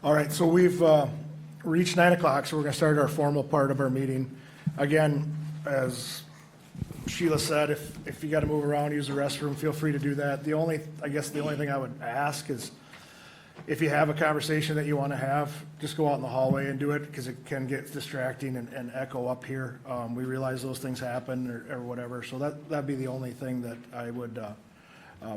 All right, so we've reached 9 o'clock, so we're going to start our formal part of our meeting. Again, as Sheila said, if you got to move around, use the restroom, feel free to do that. I guess the only thing I would ask is if you have a conversation that you want to have, just go out in the hallway and do it, because it can get distracting and echo up here. We realize those things happen or whatever, so that'd be the only thing that I would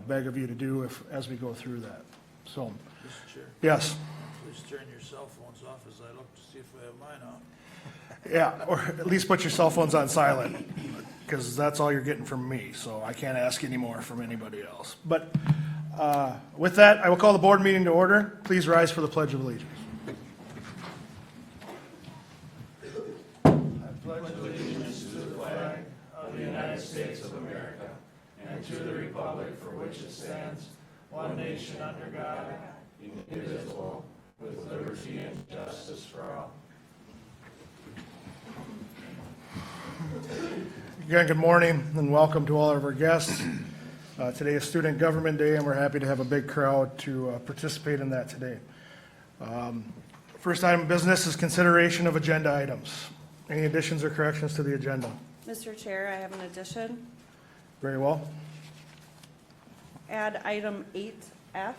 beg of you to do as we go through that. So, Mr. Chair, yes. please turn your cell phones off as I look to see if we have mine on. Yeah, or at least put your cell phones on silent, because that's all you're getting from me, so I can't ask any more from anybody else. But with that, I will call the board meeting to order. Please rise for the Pledge of Allegiance. I pledge allegiance to the flag of the United States of America and to the republic for which it stands, one nation under God, indivisible, with liberty and justice for all. Again, good morning and welcome to all of our guests. Today is Student Government Day, and we're happy to have a big crowd to participate in that today. First item of business is consideration of agenda items. Any additions or corrections to the agenda? Mr. Chair, I have an addition. Very well. Add item 8F.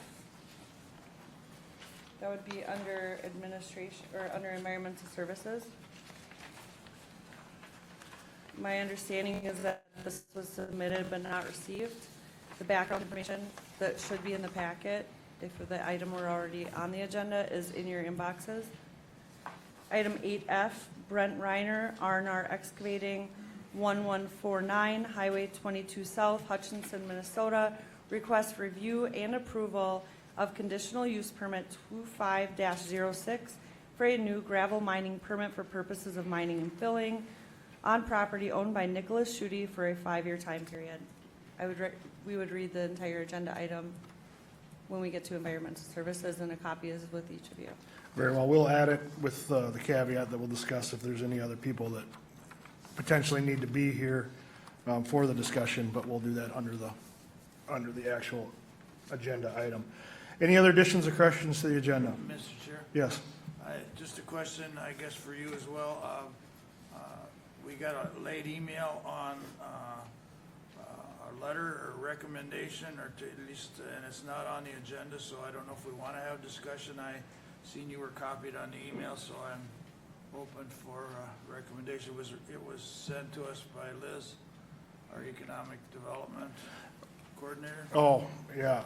That would be under administration, or under environmental services. My understanding is that this was submitted but not received. The background information that should be in the packet, if the item were already on the agenda, is in your inboxes. Item 8F, Brent Reiner, R&R Excavating, 1149 Highway 22 South, Hutchinson, Minnesota, request review and approval of conditional use permit 25-06 for a new gravel mining permit for purposes of mining and filling on property owned by Nicholas Schutte for a 5-year time period. We would read the entire agenda item when we get to environmental services, and a copy is with each of you. Very well. We'll add it with the caveat that we'll discuss if there's any other people that potentially need to be here for the discussion, but we'll do that under the actual agenda item. Any other additions or corrections to the agenda? Mr. Chair, Yes. just a question, I guess, for you as well. We got a late email on our letter or recommendation, or at least, and it's not on the agenda, so I don't know if we want to have discussion. I seen you were copied on the email, so I'm open for a recommendation. It was sent to us by Liz, our economic development coordinator. Oh, yeah.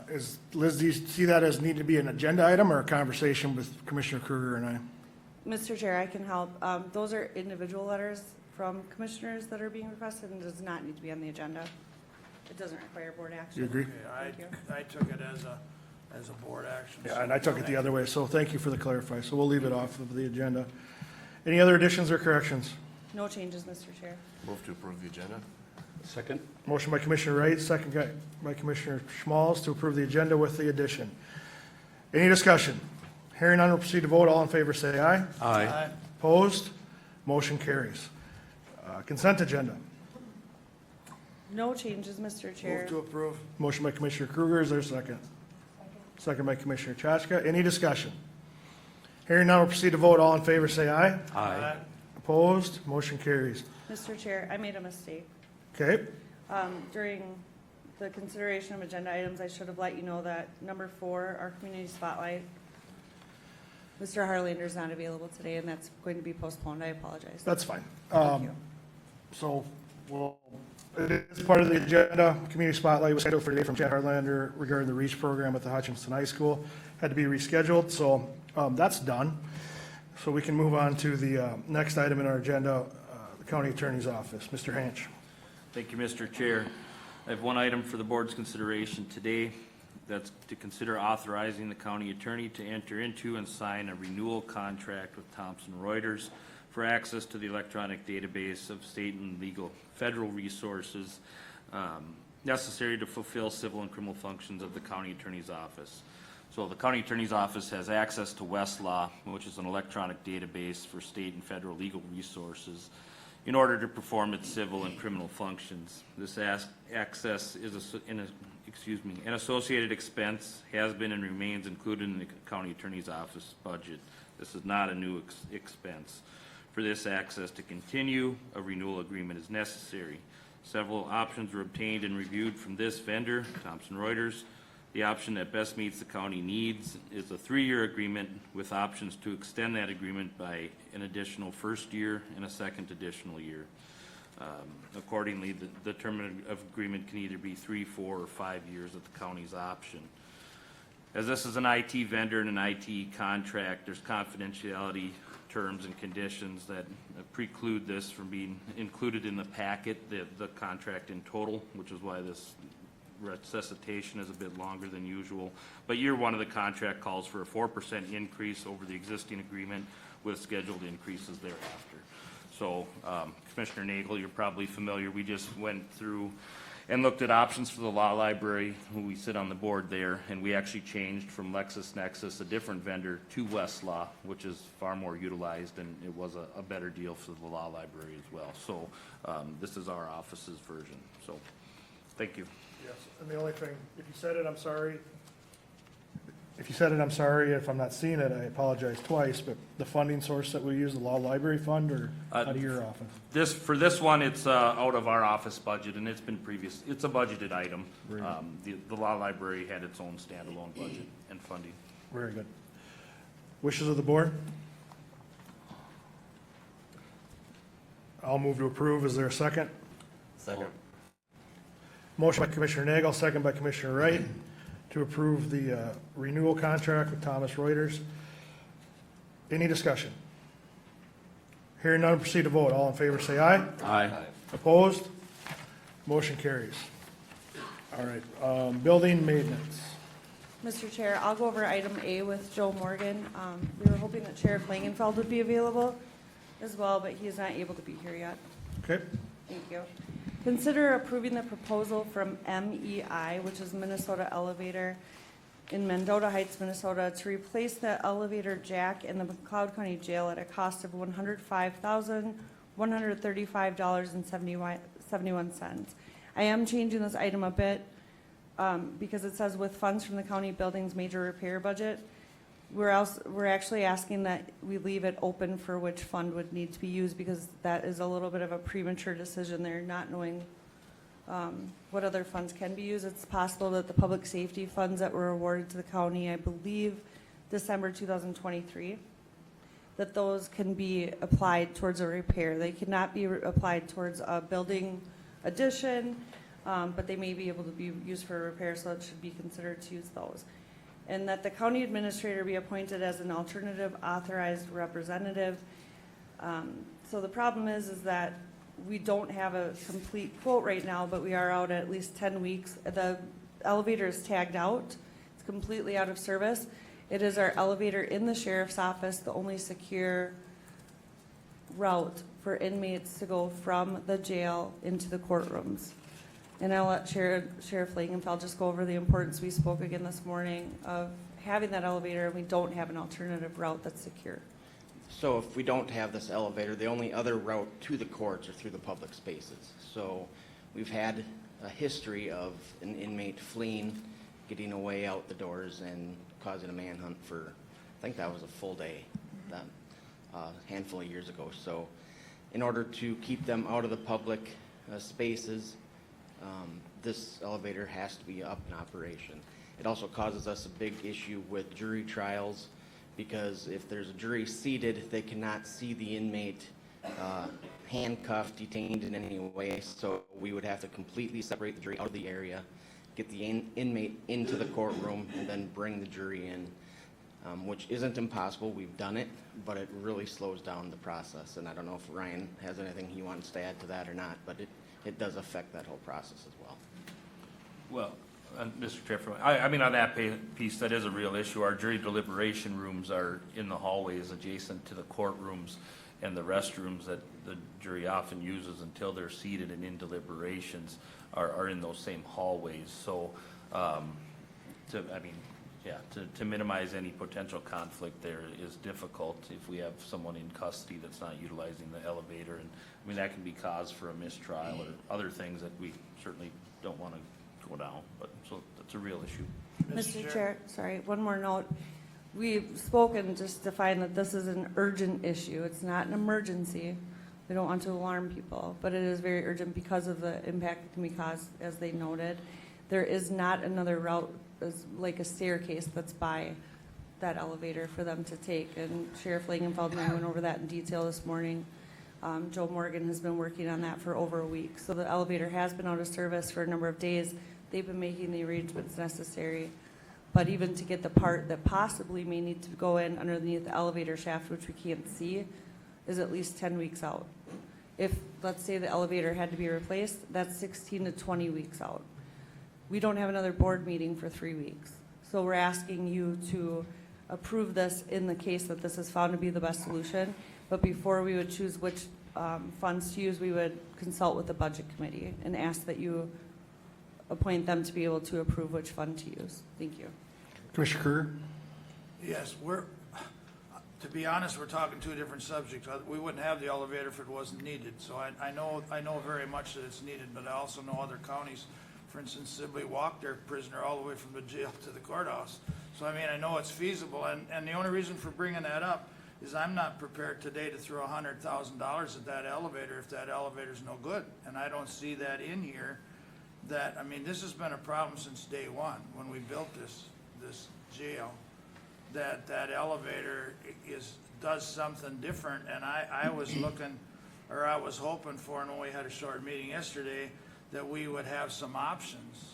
Liz, do you see that as need to be an agenda item or a conversation with Commissioner Kruger and I? Mr. Chair, I can help. Those are individual letters from commissioners that are being requested and does not need to be on the agenda. It doesn't require board action. You agree? Okay, Thank you. I took it as a board action. Yeah, and I took it the other way, so thank you for the clarify. So we'll leave it off of the agenda. Any other additions or corrections? No changes, Mr. Chair. Move to approve the agenda. Second. Motion by Commissioner Wright, second by Commissioner Schmalz to approve the agenda with the addition. Any discussion? Hearing none, we'll proceed to vote. All in favor say aye. Aye. Opposed? Motion carries. Consent agenda. No changes, Mr. Chair. Move to approve. Motion by Commissioner Kruger, is there a second? Second by Commissioner Chachka. Any discussion? Hearing none, we'll proceed to vote. All in favor say aye. Aye. Opposed? Motion carries. Mr. Chair, I made a mistake. Okay, During the consideration of agenda items, I should have let you know that number 4, our community spotlight, Mr. Harlander is not available today, and that's going to be postponed. I apologize. that's fine. Thank you. So, it is part of the agenda. Community spotlight was scheduled for today from Chad Harlander regarding the REACH program at the Hutchinson High School. Had to be rescheduled, so that's done. So we can move on to the next item in our agenda, the County Attorney's Office. Mr. Hanch. Thank you, Mr. Chair. I have one item for the board's consideration today. That's to consider authorizing the county attorney to enter into and sign a renewal contract with Thomson Reuters for access to the electronic database of state and legal federal resources necessary to fulfill civil and criminal functions of the county attorney's office. So the county attorney's office has access to Westlaw, which is an electronic database for state and federal legal resources, in order to perform its civil and criminal functions. This access is in an an associated expense has been and remains included in the county attorney's office budget. This is not a new expense. For this access to continue, a renewal agreement is necessary. Several options were obtained and reviewed from this vendor, Thomson Reuters. The option that best meets the county needs is a 3-year agreement with options to extend that agreement by an additional first year and a second additional year. Accordingly, the term of agreement can either be 3, 4, or 5 years at the county's option. As this is an IT vendor and an IT contract, there's confidentiality terms and conditions that preclude this from being included in the packet, the contract in total, which is why this resuscitation is a bit longer than usual. But year 1 of the contract calls for a 4% increase over the existing agreement with scheduled increases thereafter. So, Commissioner Nagel, you're probably familiar. We just went through and looked at options for the law library, who we sit on the board there, and we actually changed from LexisNexis, a different vendor, to Westlaw, which is far more utilized, and it was a better deal for the law library as well. So, this is our office's version. So, thank you. Yes, and the only thing, if you said it, I'm sorry. If you said it, I'm sorry. If I'm not seeing it, I apologize twice, but the funding source that we use, the law library fund, or out of your office? For this one, it's out of our office budget, and it's a budgeted item. Very The law library had its own standalone budget and funding. Very good. Wishes of the board? I'll move to approve. Is there a second? Second. Motion by Commissioner Nagel, second by Commissioner Wright, to approve the renewal contract with Thomson Reuters. Any discussion? Hearing none, proceed to vote. All in favor, say aye. Aye. Opposed? Motion carries. All right, building maintenance. Mr. Chair, I'll go over item A with Joe Morgan. We were hoping that Sheriff Langenfeld would be available as well, but he is not able to be here yet. Okay, Thank you. Consider approving the proposal from MEI, which is Minnesota Elevator in Mendota Heights, Minnesota, to replace the elevator jack in the McLeod County Jail at a cost of $105,135.71. I am changing this item a bit because it says with funds from the county building's major repair budget. We're actually asking that we leave it open for which fund would need to be used, because that is a little bit of a premature decision there, not knowing what other funds can be used. It's possible that the public safety funds that were awarded to the county, I believe December 2023, that those can be applied towards a repair. They cannot be applied towards a building addition, but they may be able to be used for a repair, so it should be considered to use those. And that the county administrator be appointed as an alternative authorized representative. So the problem is that we don't have a complete quote right now, but we are out at least 10 weeks. The elevator is tagged out. It's completely out of service. It is our elevator in the sheriff's office, the only secure route for inmates to go from the jail into the courtrooms. And I'll let Sheriff Langenfeld just go over the importance. We spoke again this morning of having that elevator, and we don't have an alternative route that's secure. So if we don't have this elevator, the only other route to the courts are through the public spaces. So we've had a history of an inmate fleeing, getting away out the doors, and causing a manhunt for, I think that was a full day, a handful of years ago. So in order to keep them out of the public spaces, this elevator has to be up in operation. It also causes us a big issue with jury trials, because if there's a jury seated, they cannot see the inmate handcuffed, detained in any way. So we would have to completely separate the jury out of the area, get the inmate into the courtroom, and then bring the jury in, which isn't impossible. We've done it, but it really slows down the process. And I don't know if Ryan has anything he wants to add to that or not, but it does affect that whole process as well. Well, Mr. Chair, I mean, on that piece, that is a real issue. Our jury deliberation rooms are in the hallways adjacent to the courtrooms, and the restrooms that the jury often uses until they're seated and in deliberations are in those same hallways. So, to minimize any potential conflict there is difficult if we have someone in custody that's not utilizing the elevator. And I mean, that can be cause for a mistrial or other things that we certainly don't want to go down, but, so that's a real issue. Mr. Chair, sorry, one more note. We've spoken just to find that this is an urgent issue. It's not an emergency. We don't want to alarm people, but it is very urgent because of the impact it can be caused, as they noted. There is not another route, like a staircase that's by that elevator for them to take, and Sheriff Langenfeld and I went over that in detail this morning. Joe Morgan has been working on that for over a week, so the elevator has been out of service for a number of days. They've been making the arrangements necessary, but even to get the part that possibly may need to go in underneath the elevator shaft, which we can't see, is at least 10 weeks out. If, let's say, the elevator had to be replaced, that's 16 to 20 weeks out. We don't have another board meeting for 3 weeks. So we're asking you to approve this in the case that this is found to be the best solution. But before we would choose which funds to use, we would consult with the budget committee and ask that you appoint them to be able to approve which fund to use. Thank you. Commissioner Kruger? Yes, to be honest, we're talking two different subjects. We wouldn't have the elevator if it wasn't needed. So I know very much that it's needed, but I also know other counties, for instance, Sibley walked their prisoner all the way from the jail to the courthouse. So I mean, I know it's feasible, and the only reason for bringing that up is I'm not prepared today to throw $100,000 at that elevator if that elevator's no good. And I don't see that in here. That, I mean, this has been a problem since day one when we built this jail. That elevator does something different, and I was looking, or I was hoping for, and when we had a short meeting yesterday, that we would have some options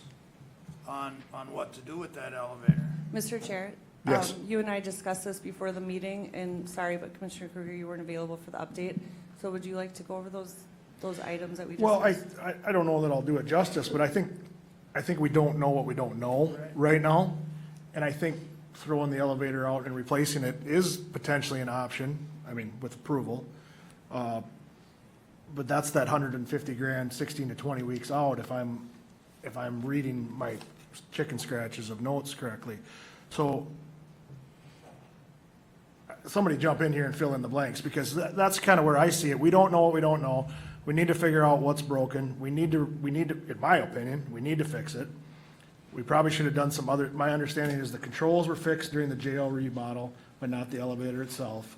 on what to do with that elevator. Mr. Chair? Yes. You and I discussed this before the meeting, and sorry, but Commissioner Kruger, you weren't available for the update. So would you like to go over those items that we discussed? Well, I don't know that I'll do it justice, but I think we don't know what we don't know right now. And I think throwing the elevator out and replacing it is potentially an option, I mean, with approval. But that's that 150 grand, 16 to 20 weeks out if I'm reading my chicken scratches of notes correctly. So somebody jump in here and fill in the blanks, because that's kind of where I see it. We don't know what we don't know. We need to figure out what's broken. We need to, in my opinion, we need to fix it. We probably should have done some other, my understanding is the controls were fixed during the jail remodel, but not the elevator itself.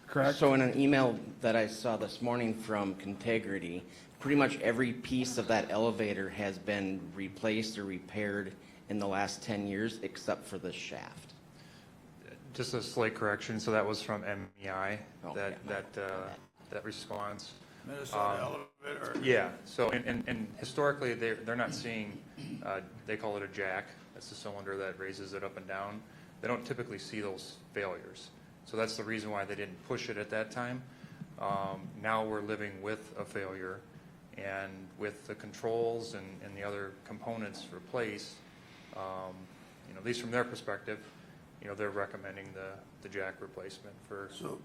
Correct? So in an email that I saw this morning from Contegrity, pretty much every piece of that elevator has been replaced or repaired in the last 10 years, except for the shaft. Just a slight correction, so that was from MEI, Oh, that response. Minnesota elevator. Yeah, so, and historically, they're not seeing, they call it a jack, that's the cylinder that raises it up and down. They don't typically see those failures. So that's the reason why they didn't push it at that time. Now we're living with a failure, and with the controls and the other components replaced, at least from their perspective, they're recommending the jack replacement for. So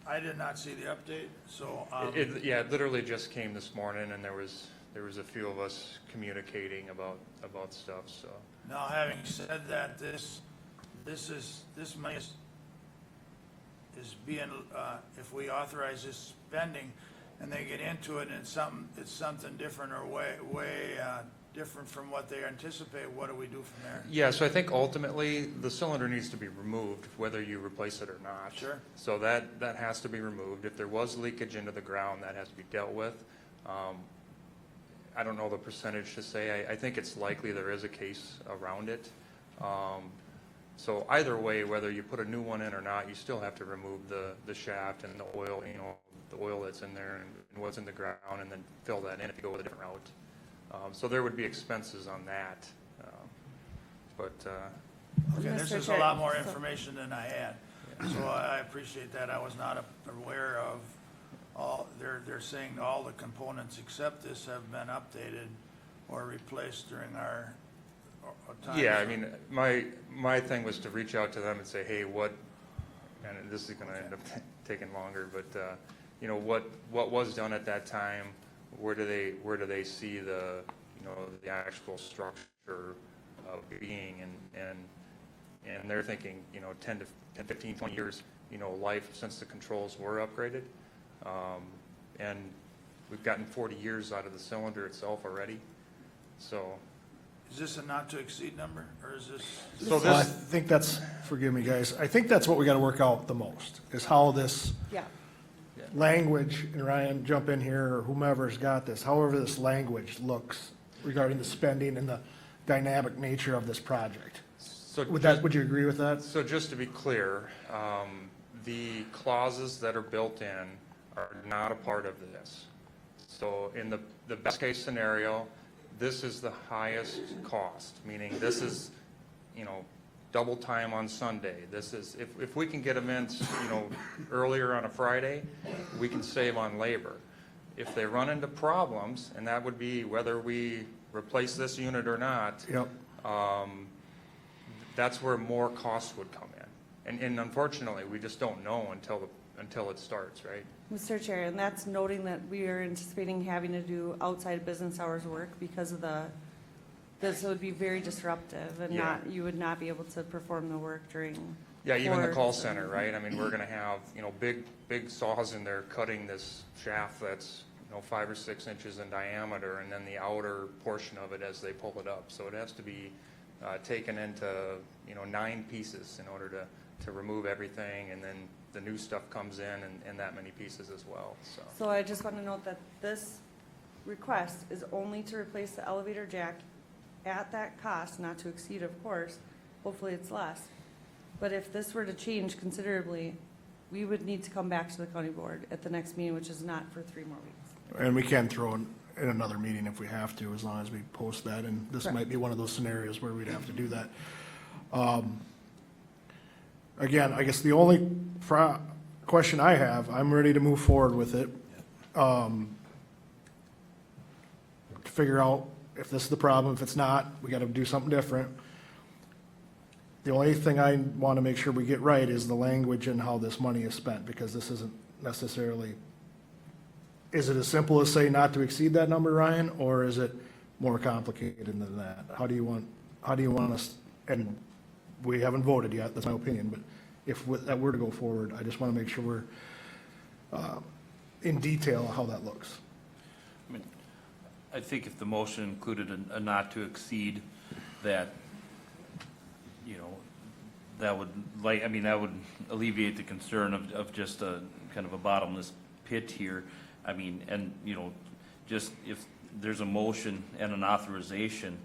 I did not see the update, so. It literally just came this morning, and there was a few of us communicating about stuff, so. Now, having said that, this money is being, if we authorize this spending and they get into it and it's something different or way different from what they anticipate, what do we do from there? Yeah, so I think ultimately the cylinder needs to be removed, whether you replace it or not. Sure. So that has to be removed. If there was leakage into the ground, that has to be dealt with. I don't know the percentage to say. I think it's likely there is a case around it. So either way, whether you put a new one in or not, you still have to remove the shaft and the oil, the oil that's in there and what's in the ground, and then fill that in if you go with a different route. So there would be expenses on that, Okay, this Mr. is a Chair, lot more so- information than I had, so I appreciate that. I was not aware of all, they're saying all the components except this have been updated or replaced during our time. Yeah, I mean, my thing was to reach out to them and say, hey, what, and this is going to end up taking longer, but what was done at that time? Where do they see the the actual structure of being, and they're thinking 10 to 15, 20 years life since the controls were upgraded, and we've gotten 40 years out of the cylinder itself already. So Is this a not to exceed number, or is this? So Well, I this, think that's, forgive me, guys, I think that's what we gotta work out the most, is how this Yeah, language, and Ryan, jump in here, or whomever's got this, however this language looks regarding the spending and the dynamic nature of this project. so Would you agree with that? So just to be clear, the clauses that are built in are not a part of this. So in the best case scenario, this is the highest cost, meaning this is, double time on Sunday. This is, if we can get events, earlier on a Friday, we can save on labor. If they run into problems, and that would be whether we replace this unit or not, Yep. that's where more costs would come in. And unfortunately, we just don't know until it starts, right? Mr. Chair, and that's noting that we are anticipating having to do outside business hours work because of this would be very disruptive and Yeah. you would not be able to perform the work during. Yeah, even the call courts and- center, right? I mean, we're gonna have, big saws in there cutting this shaft that's, 5 or 6 inches in diameter, and then the outer portion of it as they pull it up. So it has to be taken into, 9 pieces in order to remove everything, and then the new stuff comes in that many pieces as well, so. So I just want to note that this request is only to replace the elevator jack at that cost, not to exceed, of course. Hopefully it's less. But if this were to change considerably, we would need to come back to the county board at the next meeting, which is not for 3 more weeks. And we can throw in another meeting if we have to, as long as we post that, and this Correct. might be one of those scenarios where we'd have to do that. Again, I guess the only question I have, I'm ready to move forward with it. To figure out if this is the problem, if it's not, we gotta do something different. The only thing I wanna make sure we get right is the language and how this money is spent, because this isn't necessarily, is it as simple as say not to exceed that number, Ryan, or is it more complicated than that? How do you want us, and we haven't voted yet, that's my opinion, but if that were to go forward, I just want to make sure we're in detail how that looks. I mean, I think if the motion included a not to exceed, that, that would that would alleviate the concern of just a kind of a bottomless pit here. I mean, and, just if there's a motion and an authorization,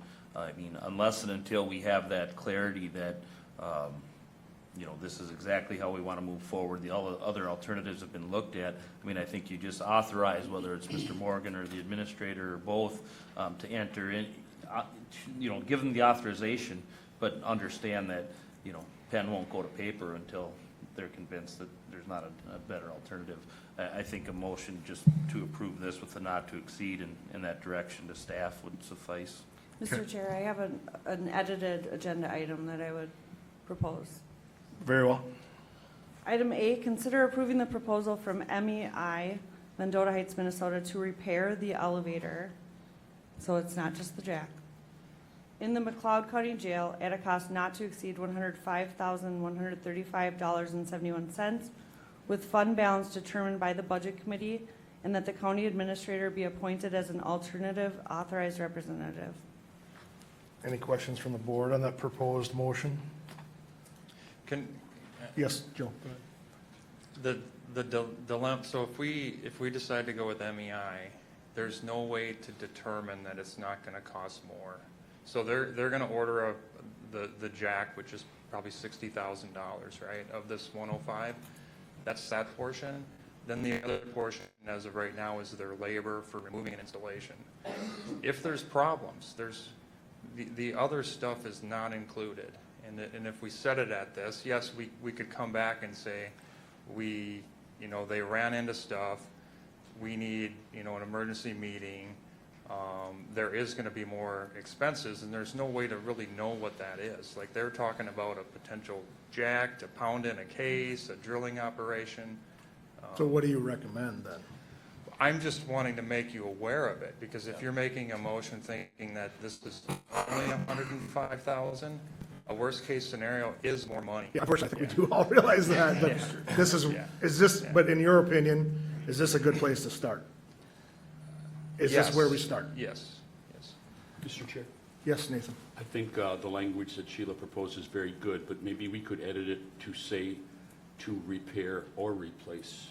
unless and until we have that clarity that, this is exactly how we want to move forward, the other alternatives have been looked at. I think you just authorize, whether it's Mr. Morgan or the administrator or both, to enter in, give them the authorization, but understand that, pen won't go to paper until they're convinced that there's not a better alternative. I think a motion just to approve this with a not to exceed in that direction to staff would suffice. Mr. Chair, I have an edited agenda item that I would propose. Very well. Item A, consider approving the proposal from MEI, Mendota Heights, Minnesota, to repair the elevator, so it's not just the jack, in the McLeod County Jail at a cost not to exceed $105,135.71, with fund balance determined by the Budget Committee, and that the county administrator be appointed as an alternative authorized representative. Any questions from the board on that proposed motion? Yes, Joe, go ahead. The dilemma, so if we decide to go with MEI, there's no way to determine that it's not gonna cost more. So they're gonna order the jack, which is probably $60,000, right, of this 105. That's that portion. Then the other portion, as of right now, is their labor for removing an installation. If there's problems, the other stuff is not included. And if we set it at this, yes, we could come back and say, they ran into stuff, we need, an emergency meeting, there is gonna be more expenses, and there's no way to really know what that is. Like, they're talking about a potential jack to pound in a case, a drilling operation. So what do you recommend then? I'm just wanting to make you aware of it, because if you're making a motion thinking that this is only $105,000, a worst-case scenario is more money. Yeah, of course, I think we do all realize that, but this is this, but in your opinion, is this a good place to start? Is this Yes. where we start? Yes, yes. Mr. Chair, Yes, Nathan? I think the language that Sheila proposed is very good, but maybe we could edit it to say to repair or replace,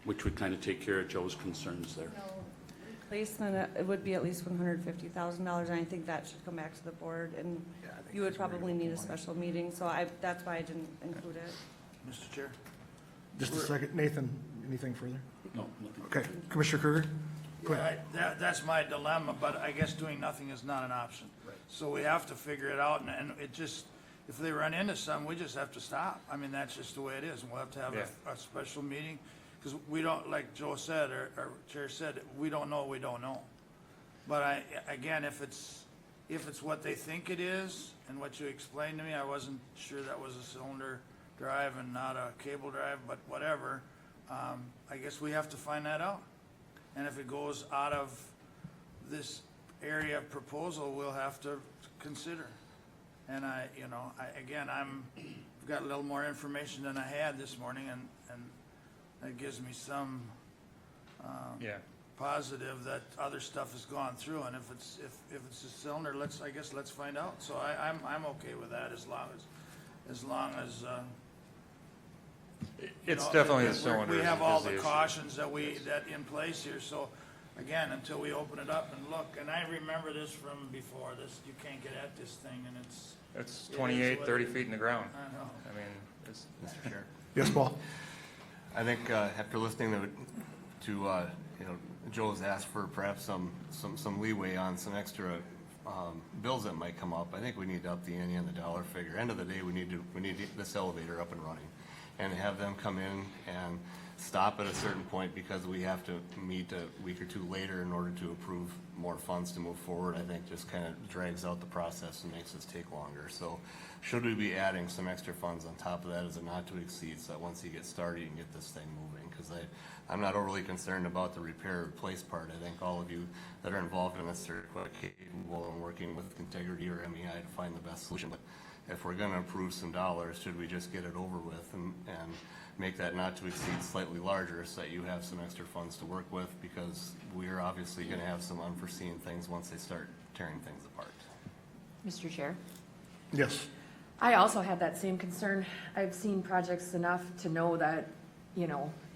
which would kind of take care of Joe's concerns there. Replacement, it would be at least $150,000, and I think that should come back to the board, and you would probably need a special meeting, so that's why I didn't include it. Mr. Chair? Just a second. Nathan, anything further? No, nothing. Okay. Commissioner Kruger? Go ahead. That's my dilemma, but I guess doing nothing is not an option. So we have to figure it out, and it just, if they run into something, we just have to stop. I mean, that's just the way it is, and we'll have to have a special meeting, because we don't, like Joe said, or Chair said, we don't know what we don't know. But again, if it's what they think it is, and what you explained to me, I wasn't sure that was a cylinder drive and not a cable drive, but whatever, I guess we have to find that out. And if it goes out of this area of proposal, we'll have to consider. And again, I've got a little more information than I had this morning, and that gives me some positive that other stuff has gone through. And if it's a cylinder, let's find out. So I'm okay with that as long as It's definitely the cylinder. we have all the issue. cautions that in place here, so again, until we open it up and look, and I remember this from before, you can't get at this thing, and it's. It's 28, 30 feet in the ground. I know. I mean, it's, Mr. Chair. Yes, Paul? I think after listening to Joe's asked for perhaps some leeway on some extra bills that might come up. I think we need to up the ante on the dollar figure. End of the day, we need this elevator up and running, and have them come in and stop at a certain point because we have to meet a week or two later in order to approve more funds to move forward. I think just kind of drags out the process and makes us take longer. So should we be adding some extra funds on top of that as a not to exceed, so that once you get started, you can get this thing moving? Because I'm not overly concerned about the repair or replace part. I think all of you that are involved in this are quite capable in working with Integrity or MEI to find the best solution. But if we're going to approve some dollars, should we just get it over with and make that not to exceed slightly larger so that you have some extra funds to work with? Because we're obviously going to have some unforeseen things once they start tearing things apart. Mr. Chair, Yes. I also had that same concern. I've seen projects enough to know that,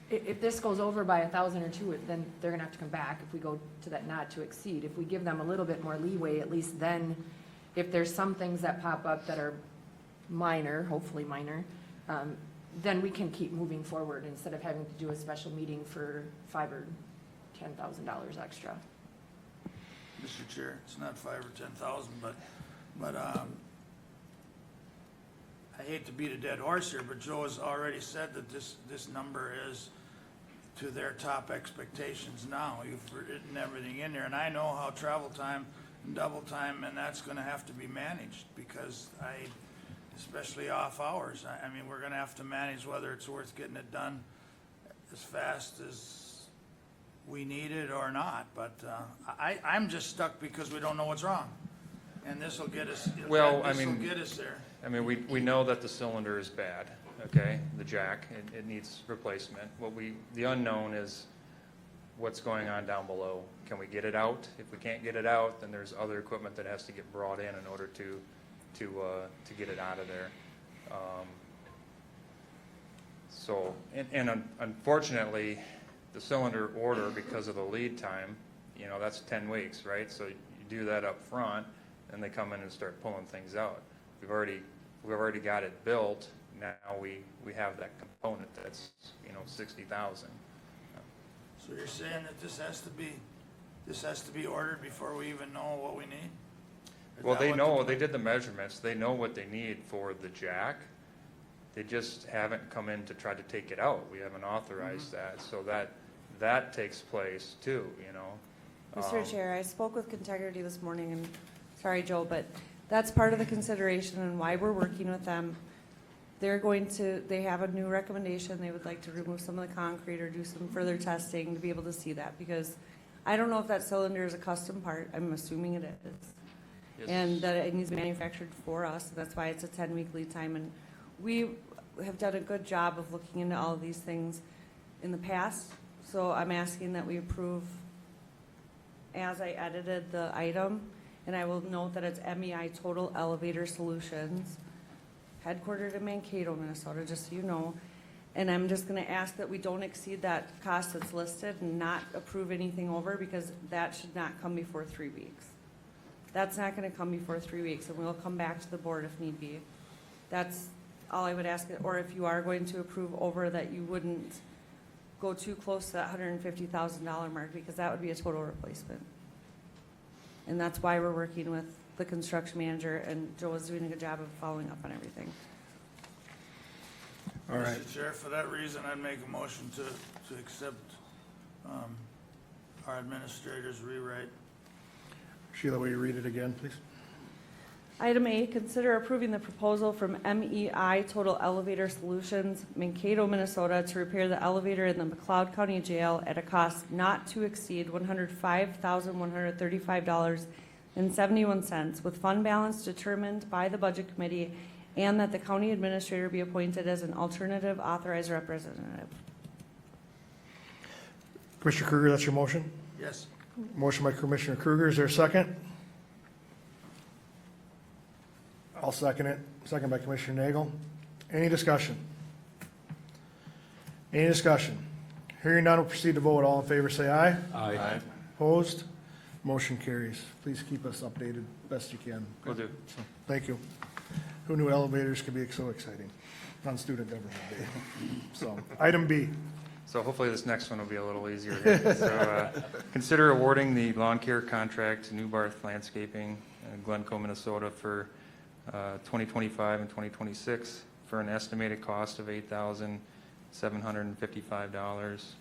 if this goes over by 1,000 or 2, then they're gonna have to come back if we go to that not to exceed. If we give them a little bit more leeway, at least then, if there's some things that pop up that are minor, hopefully minor, then we can keep moving forward instead of having to do a special meeting for $5,000 or $10,000 extra. Mr. Chair, it's not 5,000 or 10,000, but I hate to beat a dead horse here, but Joe has already said that this number is to their top expectations now. You've written everything in there, and I know how travel time and double time, and that's gonna have to be managed, because especially off hours, I mean, we're gonna have to manage whether it's worth getting it done as fast as we need it or not, but I'm just stuck because we don't know what's wrong. And this'll get us, Well, I this'll mean- get us there. I mean, we know that the cylinder is bad, okay? The jack, it needs replacement. The unknown is what's going on down below. Can we get it out? If we can't get it out, then there's other equipment that has to get brought in order to get it out of there. So, and unfortunately, the cylinder order, because of the lead time, that's 10 weeks, right? So you do that up front, and they come in and start pulling things out. We've already got it built. Now we have that component that's 60,000. So you're saying that this has to be ordered before we even know what we need? Is Well, that they what know, they did the measurements, they know what they need for the jack. They just haven't come in to try to take it out. We haven't authorized that, so that takes place too, Mr. Chair, I spoke with Integrity this morning, and sorry, Joe, but that's part of the consideration and why we're working with them. They have a new recommendation. They would like to remove some of the concrete or do some further testing to be able to see that, because I don't know if that cylinder is a custom part. I'm assuming it is. Yes. And that it needs to be manufactured for us. That's why it's a 10-week lead time. And we have done a good job of looking into all of these things in the past. So I'm asking that we approve as I edited the item. And I will note that it's MEI Total Elevator Solutions, headquartered in Mankato, Minnesota, just so you know. And I'm just gonna ask that we don't exceed that cost that's listed and not approve anything over, because that should not come before 3 weeks. That's not gonna come before 3 weeks, and we'll come back to the board if need be. That's all I would ask, or if you are going to approve over, that you wouldn't go too close to that $150,000 mark, because that would be a total replacement. And that's why we're working with the construction manager, and Joe is doing a good job of following up on everything. All right. Mr. Chair, for that reason, I'd make a motion to accept our administrator's rewrite. Sheila, will you read it again, please? Item A, consider approving the proposal from MEI Total Elevator Solutions, Mankato, Minnesota, to repair the elevator in the McLeod County Jail at a cost not to exceed $105,135.71, with fund balance determined by the Budget Committee, and that the county administrator be appointed as an alternative authorized representative. Commissioner Kruger, that's your motion? Yes. Motion by Commissioner Kruger, is there a second? I'll second it. Second by Commissioner Nagel. Any discussion? Any discussion? Hearing none, we'll proceed to vote. All in favor, say aye. Aye. Opposed? Motion carries. Please keep us updated best you can. Will do. Thank you. Who knew elevators could be so exciting on Student Government Day? So, item B. So hopefully this next one will be a little easier here. So consider awarding the lawn care contract to New Barth Landscaping, Glencoe, Minnesota for 2025 and 2026 for an estimated cost of $8,755,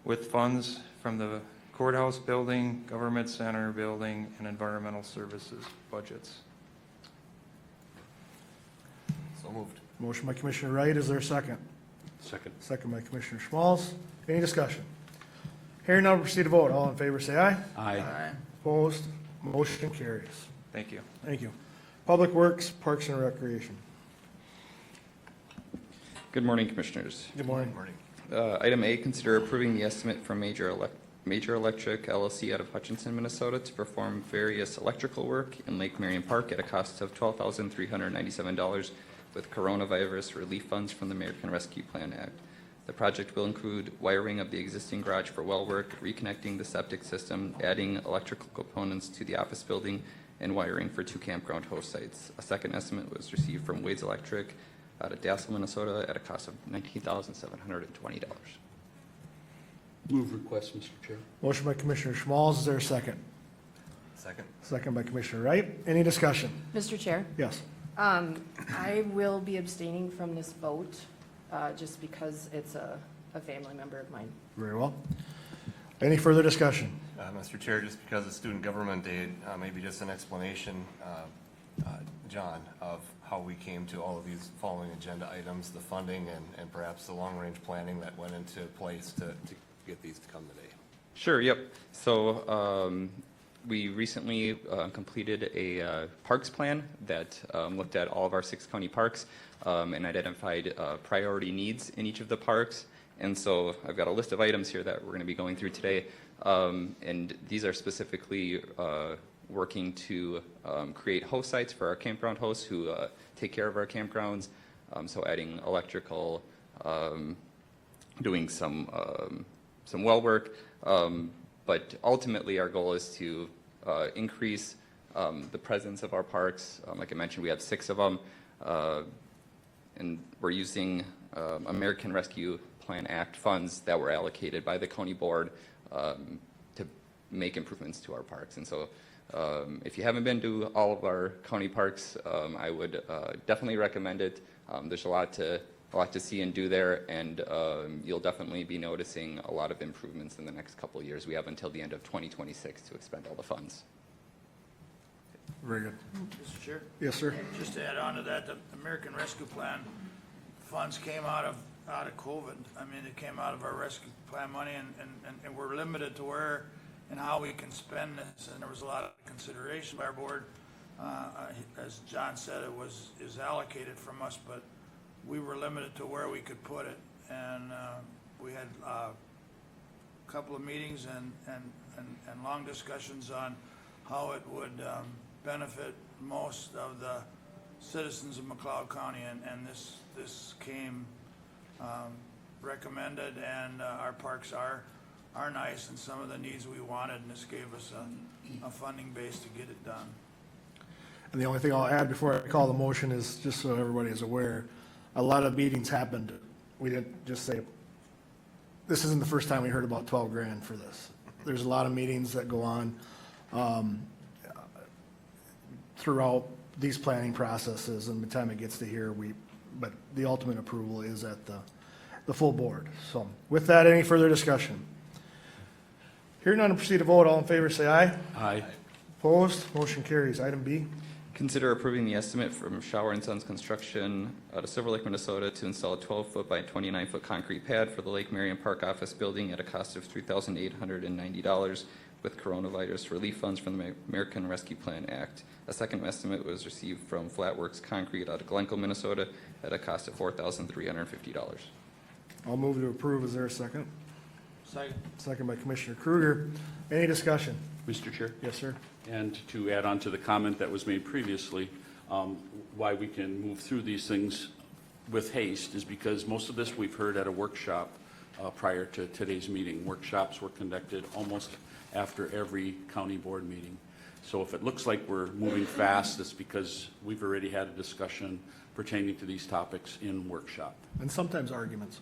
with funds from the courthouse building, government center building, and environmental services budgets. So moved. Motion by Commissioner Wright, is there a second? Second. Second by Commissioner Schmalz. Any discussion? Hearing none, we'll proceed to vote. All in favor, say aye. Aye. Opposed? Motion carries. Thank you. Thank you. Public Works, Parks and Recreation. Good morning, Commissioners. Good morning. Morning. Item A, consider approving the estimate from Major Electric LLC out of Hutchinson, Minnesota to perform various electrical work in Lake Marion Park at a cost of $12,397 with coronavirus relief funds from the American Rescue Plan Act. The project will include wiring of the existing garage for well work, reconnecting the septic system, adding electrical components to the office building, and wiring for 2 campground host sites. A second estimate was received from Wade's Electric out of Dassel, Minnesota at a cost of $19,720. Move request, Mr. Chair. Motion by Commissioner Schmalz, is there a second? Second. Second by Commissioner Wright. Any discussion? Mr. Chair, Yes. I will be abstaining from this vote, just because it's a family member of mine. Very well. Any further discussion? Mr. Chair, just because it's Student Government Day, maybe just an explanation, John, of how we came to all of these following agenda items, the funding and perhaps the long-range planning that went into place to get these to come today. Sure, yep. So we recently completed a parks plan that looked at all of our 6 county parks and identified priority needs in each of the parks. And so I've got a list of items here that we're going to be going through today. And these are specifically working to create host sites for our campground hosts who take care of our campgrounds. So adding electrical, doing some well work. But ultimately our goal is to increase the presence of our parks. Like I mentioned, we have 6 of them. And we're using American Rescue Plan Act funds that were allocated by the county board to make improvements to our parks. And so if you haven't been to all of our county parks, I would definitely recommend it. There's a lot to see and do there, and you'll definitely be noticing a lot of improvements in the next couple of years. We have until the end of 2026 to expend all the funds. Very good. Mr. Chair? Yes, sir. Just to add on to that, the American Rescue Plan funds came out of COVID. I mean, it came out of our rescue plan money, and we're limited to where and how we can spend this, and there was a lot of consideration by our board. As John said, is allocated from us, but we were limited to where we could put it, and we had a couple of meetings and long discussions on how it would benefit most of the citizens of McLeod County, and this came recommended, and our parks are nice, and some of the needs we wanted, and this gave us a funding base to get it done. And the only thing I'll add before I call the motion is, just so everybody is aware, a lot of meetings happened. We didn't just say, this isn't the first time we heard about 12 grand for this. There's a lot of meetings that go on throughout these planning processes, and by the time it gets to here, but the ultimate approval is at the full board. So with that, any further discussion? Hearing none, proceed to vote. All in favor, say aye. Aye. Opposed? Motion carries. Item B. Consider approving the estimate from Shower and Sons Construction out of Silver Lake, Minnesota to install a 12-foot by 29-foot concrete pad for the Lake Marion Park office building at a cost of $3,890 with coronavirus relief funds from the American Rescue Plan Act. A second estimate was received from Flatworks Concrete out of Glencoe, Minnesota at a cost of $4,350. I'll move to approve. Is there a second? Second. Second by Commissioner Kruger. Any discussion? Mr. Chair? Yes, sir. And to add on to the comment that was made previously, why we can move through these things with haste is because most of this we've heard at a workshop prior to today's meeting. Workshops were conducted almost after every county board meeting. So if it looks like we're moving fast, it's because we've already had a discussion pertaining to these topics in workshop. And sometimes arguments.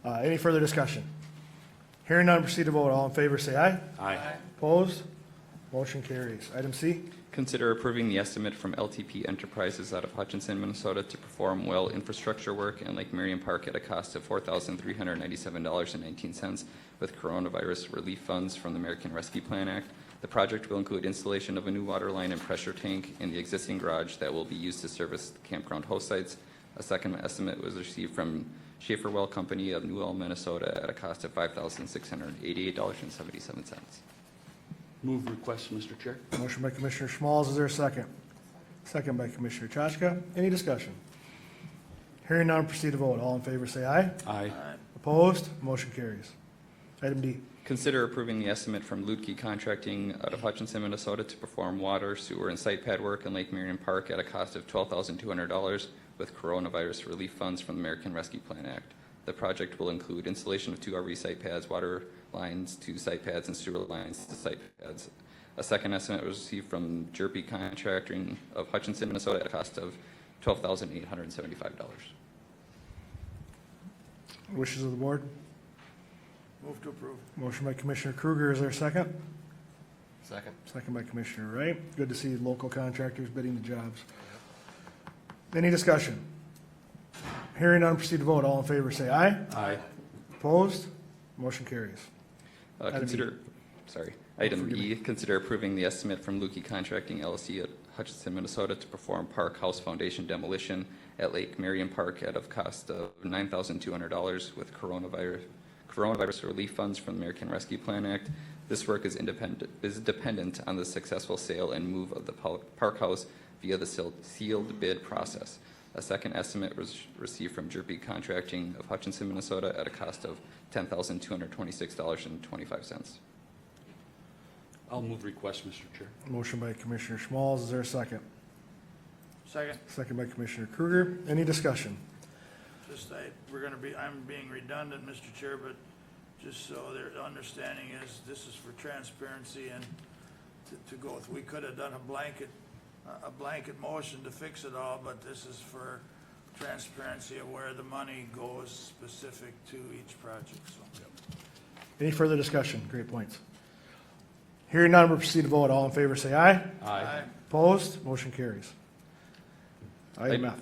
Any further discussion? Hearing none, proceed to vote. All in favor, say aye. Aye. Opposed? Motion carries. Item C. Consider approving the estimate from LTP Enterprises out of Hutchinson, Minnesota to perform well infrastructure work in Lake Marion Park at a cost of $4,397.19 with coronavirus relief funds from the American Rescue Plan Act. The project will include installation of a new water line and pressure tank in the existing garage that will be used to service the campground host sites. A second estimate was received from Schaefer Well Company of New Ulm, Minnesota at a cost of $5,688.77. Move request, Mr. Chair. Motion by Commissioner Schmalz. Is there a second? Second by Commissioner Chachka. Any discussion? Hearing none, proceed to vote. All in favor, say aye. Aye. Opposed? Motion carries. Item D. Consider approving the estimate from Lutke Contracting out of Hutchinson, Minnesota to perform water, sewer, and site pad work in Lake Marion Park at a cost of $12,200 with coronavirus relief funds from the American Rescue Plan Act. The project will include installation of 2 RV site pads, water lines to site pads, and sewer lines to site pads. A second estimate was received from Jerpy Contracting of Hutchinson, Minnesota at a cost of $12,875. Wishes of the board? Move to approve. Motion by Commissioner Kruger. Is there a second? Second. Second by Commissioner Wright. Good to see local contractors bidding the jobs. Any discussion? Hearing none, proceed to vote. All in favor, say aye. Aye. Opposed? Motion carries. Item Item E, consider approving the estimate from Lukey Contracting LLC at Hutchinson, Minnesota to perform park house foundation demolition at Lake Marion Park at a cost of $9,200 with coronavirus relief funds from the American Rescue Plan Act. This work is dependent on the successful sale and move of the park house via the sealed bid process. A second estimate was received from Jerpy Contracting of Hutchinson, Minnesota at a cost of $10,226.25. I'll move request, Mr. Chair. Motion by Commissioner Schmalz. Is there a second? Second. Second by Commissioner Kruger. Any discussion? Just, I'm being redundant, Mr. Chair, but just so their understanding is, this is for transparency and to go with, we could have done a blanket motion to fix it all, but this is for transparency of where the money goes specific to each project, so. Any further discussion? Great points. Hearing none, we'll proceed to vote. All in favor, say aye. Aye. Opposed? Motion carries. Item F.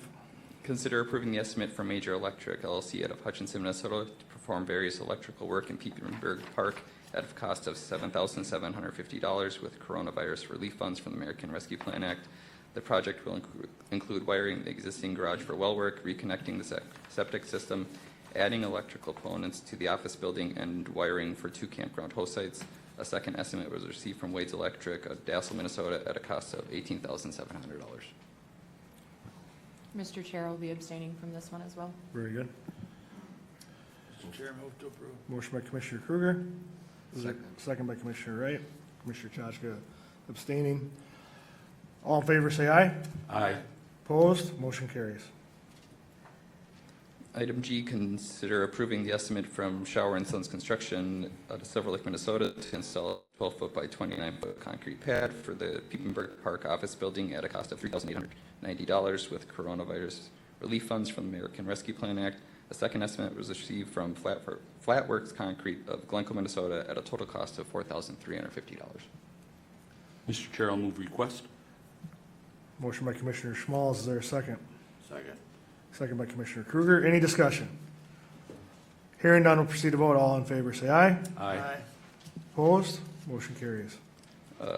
Consider approving the estimate from Major Electric LLC out of Hutchinson, Minnesota to perform various electrical work in Petersburg Park at a cost of $7,750 with coronavirus relief funds from the American Rescue Plan Act. The project will include wiring the existing garage for well work, reconnecting the septic system, adding electrical components to the office building, and wiring for 2 campground host sites. A second estimate was received from Wade's Electric of Dassel, Minnesota at a cost of $18,700. Mr. Chair will be abstaining from this one as well. Very good. Mr. Chair, move to approve. Motion by Commissioner Kruger. Second by Commissioner Wright. Commissioner Chachka abstaining. All in favor, say aye. Aye. Opposed? Motion carries. Item G, consider approving the estimate from Shower and Sons Construction out of Silver Lake, Minnesota to install a 12-foot by 29-foot concrete pad for the Piepenburg Park office building at a cost of $3,890 with coronavirus relief funds from the American Rescue Plan Act. A second estimate was received from Flatworks Concrete of Glencoe, Minnesota at a total cost of $4,350. Mr. Chair, I'll move request. Motion by Commissioner Schmalz. Is there a second? Second. Second by Commissioner Kruger. Any discussion? Hearing none, we'll proceed to vote. All in favor, say aye. Aye. Opposed? Motion carries.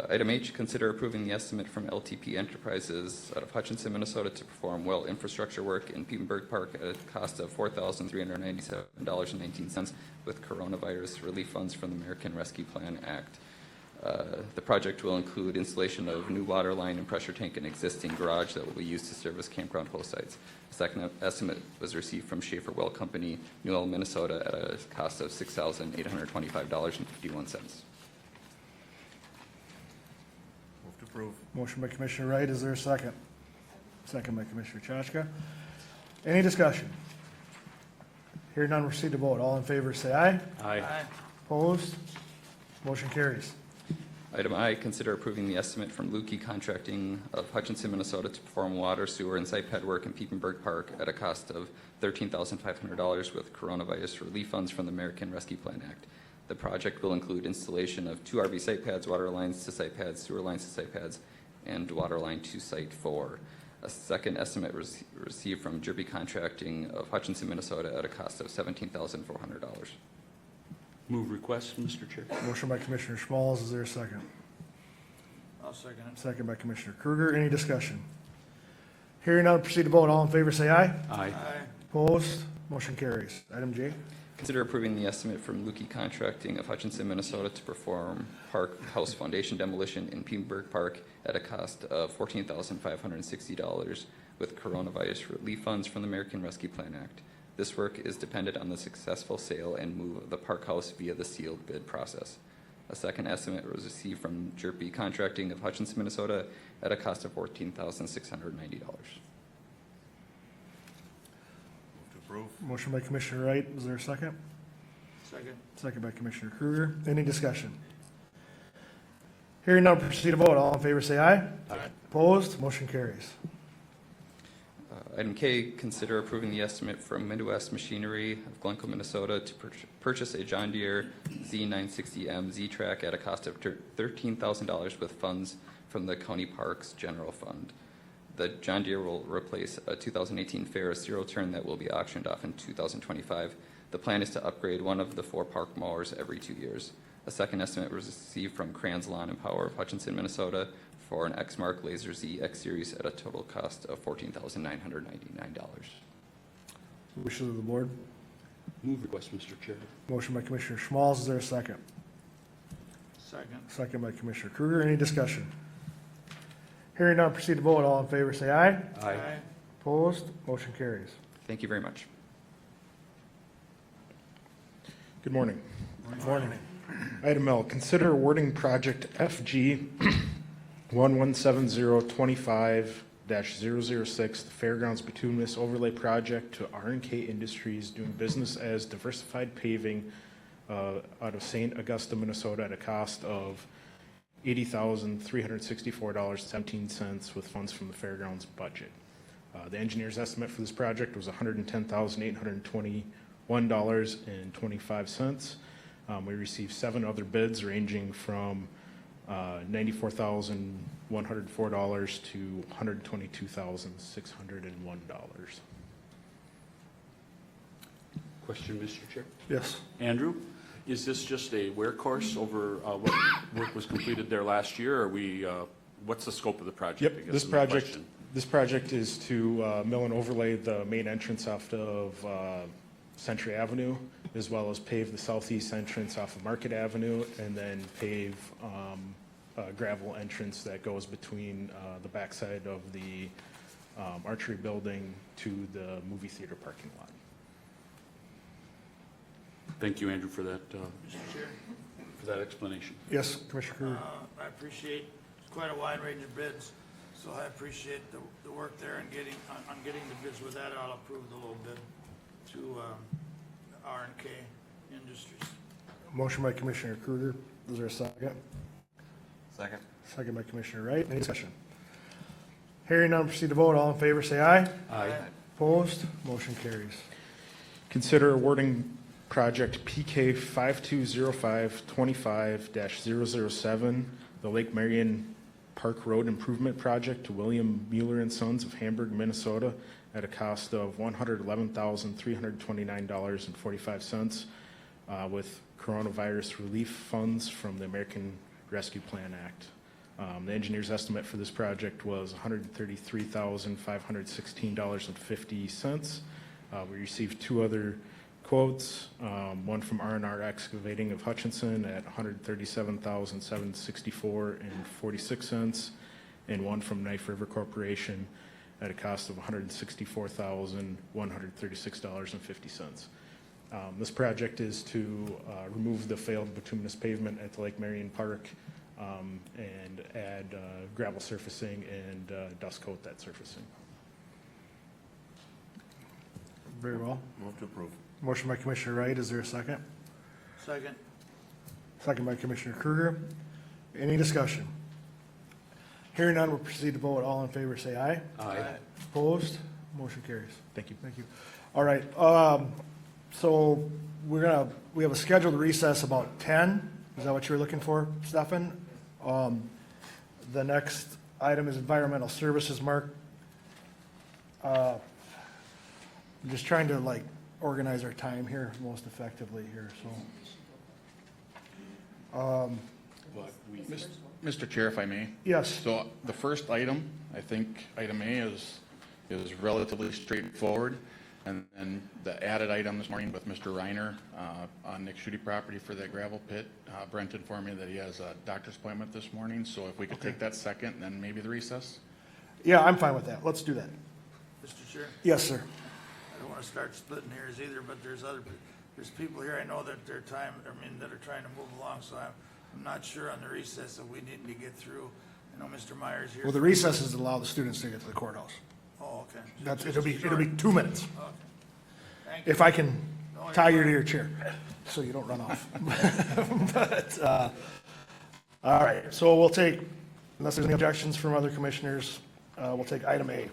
Item H, consider approving the estimate from LTP Enterprises out of Hutchinson, Minnesota to perform well infrastructure work in Piepenburg Park at a cost of $4,397.19 with coronavirus relief funds from the American Rescue Plan Act. The project will include installation of new water line and pressure tank in existing garage that will be used to service campground host sites. A second estimate was received from Schaefer Well Company, Newell, Minnesota at a cost of $6,825.51. Move to approve. Motion by Commissioner Wright. Is there a second? Second by Commissioner Chachka. Any discussion? Hearing none, we'll proceed to vote. All in favor, say aye. Aye. Opposed? Motion carries. Item I, consider approving the estimate from Lukey Contracting of Hutchinson, Minnesota to perform water, sewer, and site pad work in Piepenburg Park at a cost of $13,500 with coronavirus relief funds from the American Rescue Plan Act. The project will include installation of 2 RV site pads, water lines to site pads, sewer lines to site pads, and water line to site 4. A second estimate received from Jerby Contracting of Hutchinson, Minnesota at a cost of $17,400. Move request, Mr. Chair. Motion by Commissioner Schmalz. Is there a second? I'll second it. Second by Commissioner Kruger. Any discussion? Hearing none, proceed to vote. All in favor, say aye. Aye. Aye. Opposed? Motion carries. Item J. Consider approving the estimate from Lukey Contracting of Hutchinson, Minnesota to perform park house foundation demolition in Piepenburg Park at a cost of $14,560 with coronavirus relief funds from the American Rescue Plan Act. This work is dependent on the successful sale and move of the park house via the sealed bid process. A second estimate was received from Jerby Contracting of Hutchinson, Minnesota at a cost of $14,690. Move to approve. Motion by Commissioner Wright. Is there a second? Second. Second by Commissioner Kruger. Any discussion? Hearing none, proceed to vote. All in favor, say aye. Aye. Opposed? Motion carries. Item K, consider approving the estimate from Midwest Machinery of Glencoe, Minnesota to purchase a John Deere Z960M Z-Track at a cost of $13,000 with funds from the County Parks General Fund. The John Deere will replace a 2018 Ferris zero-turn that will be auctioned off in 2025. The plan is to upgrade one of the 4 park mowers every 2 years. A second estimate was received from Kranz Lawn and Power of Hutchinson, Minnesota for an Exmark Laser Z X Series at a total cost of $14,999. Wishes of the board. Move request, Mr. Chair. Motion by Commissioner Schmalz. Is there a second? Second. Second by Commissioner Kruger. Any discussion? Hearing none, proceed to vote. All in favor, say aye. Aye. Opposed? Motion carries. Thank you very much. Good morning. Good morning. Item L, consider awarding project FG 117025-006, the Fairgrounds Bituminous Overlay Project to R&K Industries doing business as Diversified Paving out of St. Augusta, Minnesota at a cost of $80,364.17 with funds from the Fairgrounds budget. The engineer's estimate for this project was $110,821.25. We received 7 other bids ranging from $94,104 to $122,601. Question, Mr. Chair. Yes. Andrew, is this just a wear course over what work was completed there last year, or what's the scope of the project? Yep, I guess this is the project, question. this project is to mill and overlay the main entrance off of Century Avenue, as well as pave the southeast entrance off of Market Avenue, and then pave a gravel entrance that goes between the backside of the archery building to the movie theater parking lot. Thank you, Andrew, for that, Mr. Chair. for that explanation. Yes, Commissioner Kruger. I appreciate, it's quite a wide range of bids, so I appreciate the work there and on getting the bids. With that, I'll approve the low bid to R&K Industries. Motion by Commissioner Kruger. Is there a second? Second. Second by Commissioner Wright. Any discussion? Hearing none, proceed to vote. All in favor, say aye. Aye. Opposed? Motion carries. Consider awarding project PK 520525-007, the Lake Marion Park Road Improvement Project to William Mueller and Sons of Hamburg, Minnesota at a cost of $111,329.45 with coronavirus relief funds from the American Rescue Plan Act. The engineer's estimate for this project was $133,516.50. We received two other quotes, one from R&R Excavating of Hutchinson at $137,764.46, and one from Knife River Corporation at a cost of $164,136.50. This project is to remove the failed bituminous pavement at the Lake Marion Park and add gravel surfacing and dust coat that surfacing. Very well. Move to approve. Motion by Commissioner Wright. Is there a second? Second. Second by Commissioner Kruger. Any discussion? Hearing none, we'll proceed to vote. All in favor, say aye. Aye. Opposed? Motion carries. Thank you. Thank you. All right, so we have a scheduled recess about 10. Is that what you were looking for, Stefan? The next item is environmental services, Mark. I'm just trying to organize our time here most effectively here, so. Mr. Chair, if I may. Yes, So the first item, I think item A is relatively straightforward. And then the added item this morning with Mr. Reiner on Nick Schutte property for that gravel pit. Brent informed me that he has a doctor's appointment this morning, so if we could take that second, and then maybe the recess? yeah, I'm fine with that. Let's do that. Mr. Chair, Yes, sir. I don't want to start splitting hairs either, but there's people here I know that that are trying to move along, so I'm not sure on the recess that we need to get through. I know Mr. Myers here. Well, the recess is to allow the students to get to the courthouse. Oh, okay. It'll be 2 minutes. Okay. Thank you. If I can tie you to your chair, so you don't run off. But, all right, so we'll take, unless there's any objections from other commissioners, we'll take item A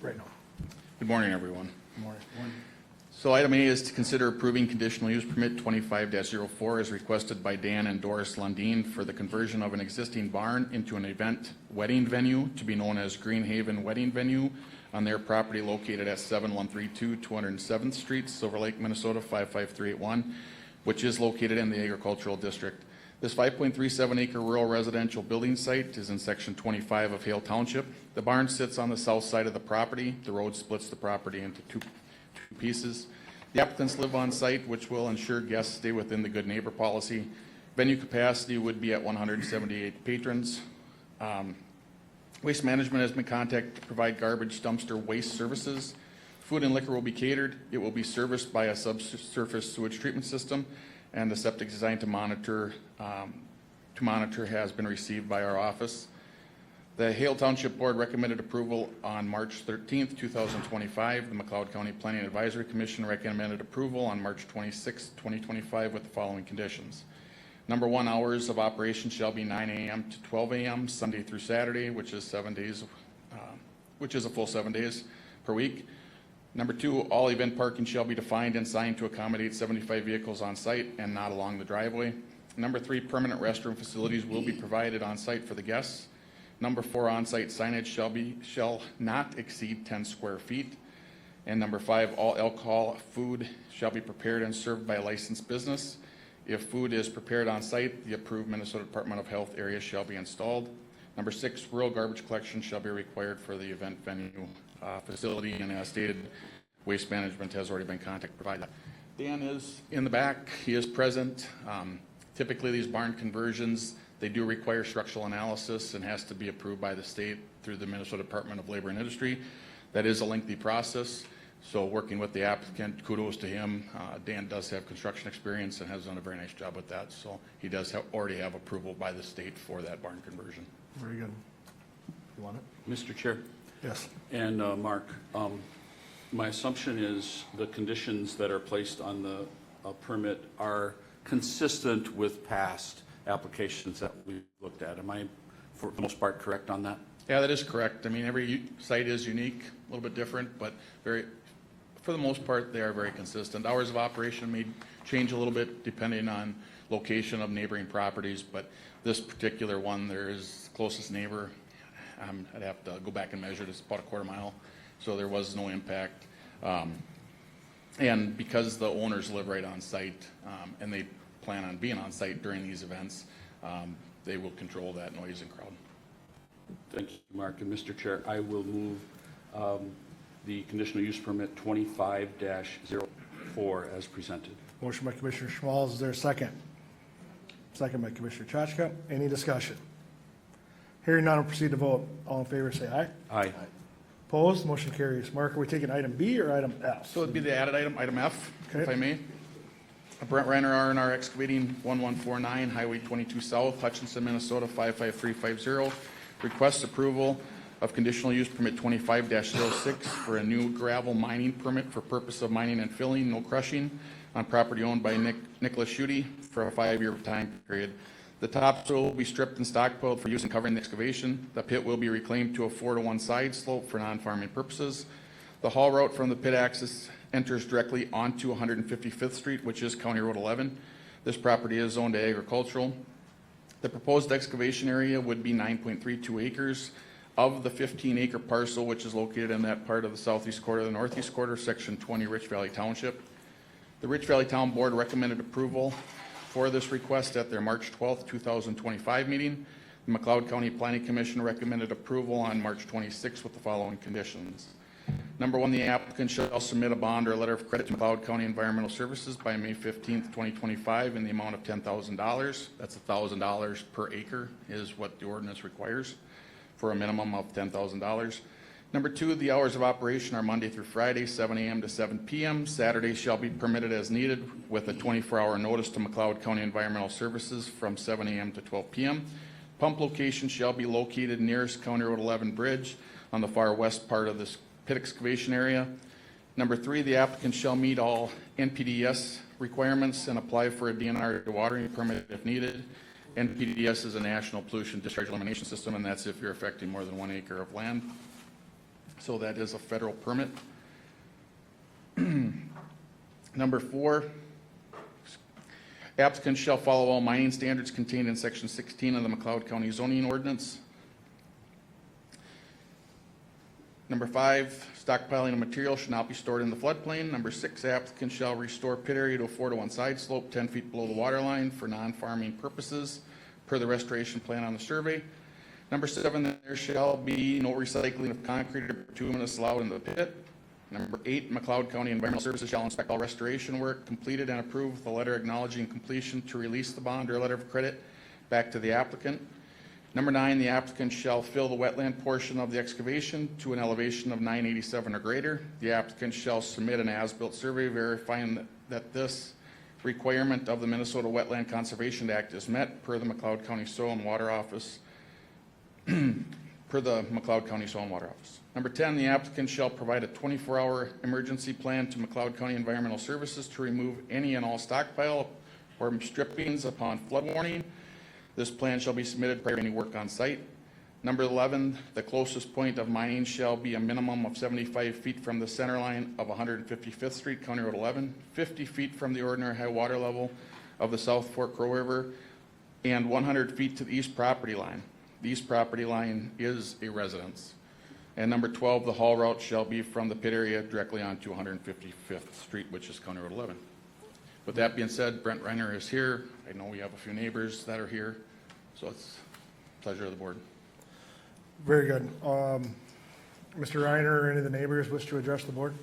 right now. Good morning, everyone. Good morning. So item A is to consider approving conditional use permit 25-04 as requested by Dan and Doris Lundeen for the conversion of an existing barn into an event wedding venue to be known as Green Haven Wedding Venue on their property located at 7132 207th Street, Silver Lake, Minnesota 55381, which is located in the agricultural district. This 5.37 acre rural residential building site is in section 25 of Hale Township. The barn sits on the south side of the property. The road splits the property into two pieces. The applicants live on site, which will ensure guests stay within the good neighbor policy. Venue capacity would be at 178 patrons. Waste management has been contacted to provide garbage dumpster waste services. Food and liquor will be catered. It will be serviced by a subsurface sewage treatment system, and the septic design to monitor has been received by our office. The Hale Township Board recommended approval on March 13th, 2025. The McLeod County Planning Advisory Commission recommended approval on March 26th, 2025 with the following conditions. Number one, hours of operation shall be 9 a.m. to 12 a.m. Sunday through Saturday, which is 7 days, which is a full 7 days per week. Number two, all event parking shall be defined and signed to accommodate 75 vehicles on site and not along the driveway. Number three, permanent restroom facilities will be provided on site for the guests. Number four, on-site signage shall not exceed 10 square feet. And number five, all alcohol food shall be prepared and served by a licensed business. If food is prepared on site, the approved Minnesota Department of Health area shall be installed. Number six, rural garbage collection shall be required for the event venue facility, and as stated, waste management has already been contacted to provide that. Dan is in the back. He is present. Typically, these barn conversions, they do require structural analysis and has to be approved by the state through the Minnesota Department of Labor and Industry. That is a lengthy process. So working with the applicant, kudos to him. Dan does have construction experience and has done a very nice job with that. So he does already have approval by the state for that barn conversion. Very good. You want it? Mr. Chair Yes. and Mark, my assumption is the conditions that are placed on the permit are consistent with past applications that we looked at. Am I, for the most part, correct on that? Yeah, that is correct. I mean, every site is unique, a little bit different, but for the most part, they are very consistent. Hours of operation may change a little bit depending on location of neighboring properties, but this particular one, there is closest neighbor, I'd have to go back and measure it, it's about a quarter mile, so there was no impact. And because the owners live right on site, and they plan on being on site during these events, they will control that noise and crowd. Thank you, Mark. And Mr. Chair, I will move the conditional use permit 25-04 as presented. Motion by Commissioner Schmalz, is there a second? Second by Commissioner Chachka. Any discussion? Hearing none, we'll proceed to vote. All in favor, say aye. Aye. Opposed, motion carries. Mark, are we taking item B or item F? So it'd be the added item, item F, Okay. if I may. Brent Reiner, R&R Excavating, 1149 Highway 22 South, Hutchinson, Minnesota, 55350. Requests approval of conditional use permit 25-06 for a new gravel mining permit for purpose of mining and filling, no crushing, on property owned by Nicholas Schutte for a 5-year time period. The topsoil will be stripped and stockpiled for use in covering the excavation. The pit will be reclaimed to a 4-to-1 side slope for non-farming purposes. The haul route from the pit access enters directly onto 155th Street, which is County Road 11. This property is zoned to agricultural. The proposed excavation area would be 9.32 acres of the 15-acre parcel, which is located in that part of the southeast quarter, the northeast quarter, section 20, Rich Valley Township. The Rich Valley Town Board recommended approval for this request at their March 12th, 2025 meeting. The McLeod County Planning Commission recommended approval on March 26th with the following conditions. Number one, the applicant shall submit a bond or a letter of credit to McLeod County Environmental Services by May 15th, 2025 in the amount of $10,000. That's $1,000 per acre is what the ordinance requires for a minimum of $10,000. Number two, the hours of operation are Monday through Friday, 7 a.m. to 7 p.m. Saturdays shall be permitted as needed with a 24-hour notice to McLeod County Environmental Services from 7 a.m. to 12 p.m. Pump location shall be located nearest County Road 11 bridge on the far west part of this pit excavation area. Number three, the applicant shall meet all NPDES requirements and apply for a DNR dewatering permit if needed. NPDES is a National Pollution Discharge Elimination System, and that's if you're affecting more than 1 acre of land. So that is a federal permit. Number four, applicants shall follow all mining standards contained in section 16 of the McLeod County zoning ordinance. Number five, stockpiling of material should not be stored in the floodplain. Number six, applicant shall restore pit area to a 4-to-1 side slope 10 feet below the water line for non-farming purposes per the restoration plan on the survey. Number seven, there shall be no recycling of concrete or bituminous allowed in the pit. Number eight, McLeod County Environmental Services shall inspect all restoration work completed and approve with a letter acknowledging completion to release the bond or a letter of credit back to the applicant. Number nine, the applicant shall fill the wetland portion of the excavation to an elevation of 987 or greater. The applicant shall submit an as-built survey verifying that this requirement of the Minnesota Wetland Conservation Act is met per the McLeod County Soil and Water Office. Number 10, the applicant shall provide a 24-hour emergency plan to McLeod County Environmental Services to remove any and all stockpile or strippings upon flood warning. This plan shall be submitted prior to any work on site. Number 11, the closest point of mining shall be a minimum of 75 feet from the center line of 155th Street, County Road 11, 50 feet from the ordinary high water level of the South Fork Crow River, and 100 feet to the east property line. The east property line is a residence. And number 12, the haul route shall be from the pit area directly onto 155th Street, which is County Road 11. With that being said, Brent Reiner is here. I know we have a few neighbors that are here, so it's a pleasure of the board. Very good. Mr. Reiner or any of the neighbors wish to address the board?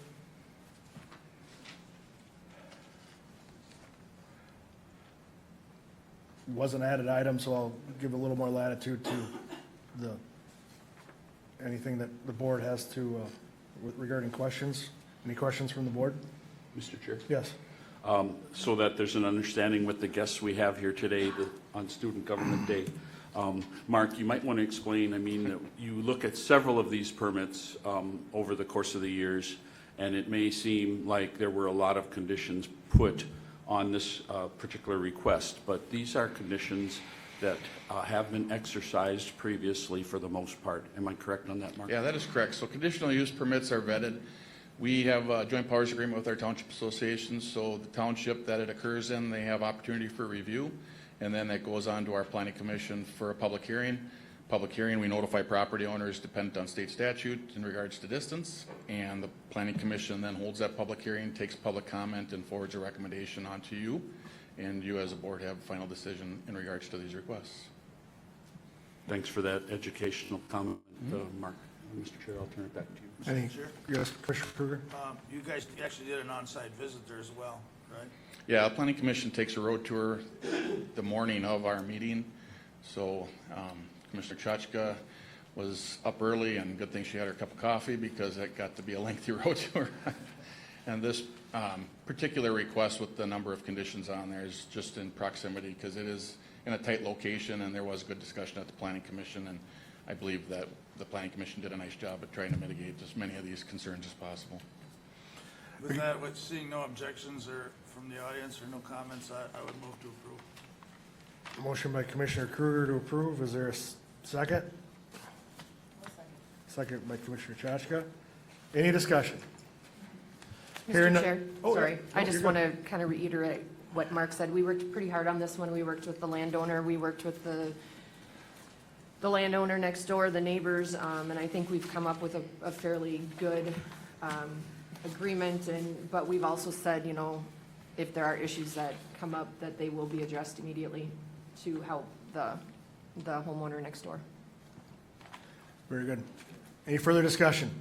Was an added item, so I'll give a little more latitude to anything that the board has to regarding questions. Any questions from the board? Mr. Chair? Yes. So that there's an understanding with the guests we have here today on Student Government Day. Mark, you might want to explain, I mean, you look at several of these permits over the course of the years, and it may seem like there were a lot of conditions put on this particular request, but these are conditions that have been exercised previously for the most part. Am I correct on that, Mark? Yeah, that is correct. So conditional use permits are vetted. We have a joint powers agreement with our township associations, so the township that it occurs in, they have opportunity for review, and then that goes on to our planning commission for a public hearing. Public hearing, we notify property owners dependent on state statute in regards to distance, and the planning commission then holds that public hearing, takes public comment, and forwards a recommendation on to you, and you as a board have final decision in regards to these requests. Thanks for that educational comment, Mark. Mr. Chair, I'll turn it back to you. Any, yes, Commissioner Kruger? You guys actually did an on-site visit there as well, right? Yeah, the planning commission takes a road tour the morning of our meeting, so Commissioner Chachka was up early, and good thing she had her cup of coffee because it got to be a lengthy road tour. And this particular request with the number of conditions on there is just in proximity because it is in a tight location, and there was good discussion at the planning commission, and I believe that the planning commission did a nice job at trying to mitigate as many of these concerns as possible. With that, with seeing no objections or from the audience or no comments, I would move to approve. Motion by Commissioner Kruger to approve. Is there a second? Second by Commissioner Chachka. Any discussion? Hearing Mr. none- Chair, Oh, yeah. sorry, I No, just you're want to kind of reiterate what Mark said. We worked pretty hard on this one. We worked with the landowner, we worked with the landowner next door, the neighbors, and I think we've come up with a fairly good agreement, but we've also said, you know, if there are issues that come up, that they will be addressed immediately to help the homeowner next door. Very good. Any further discussion?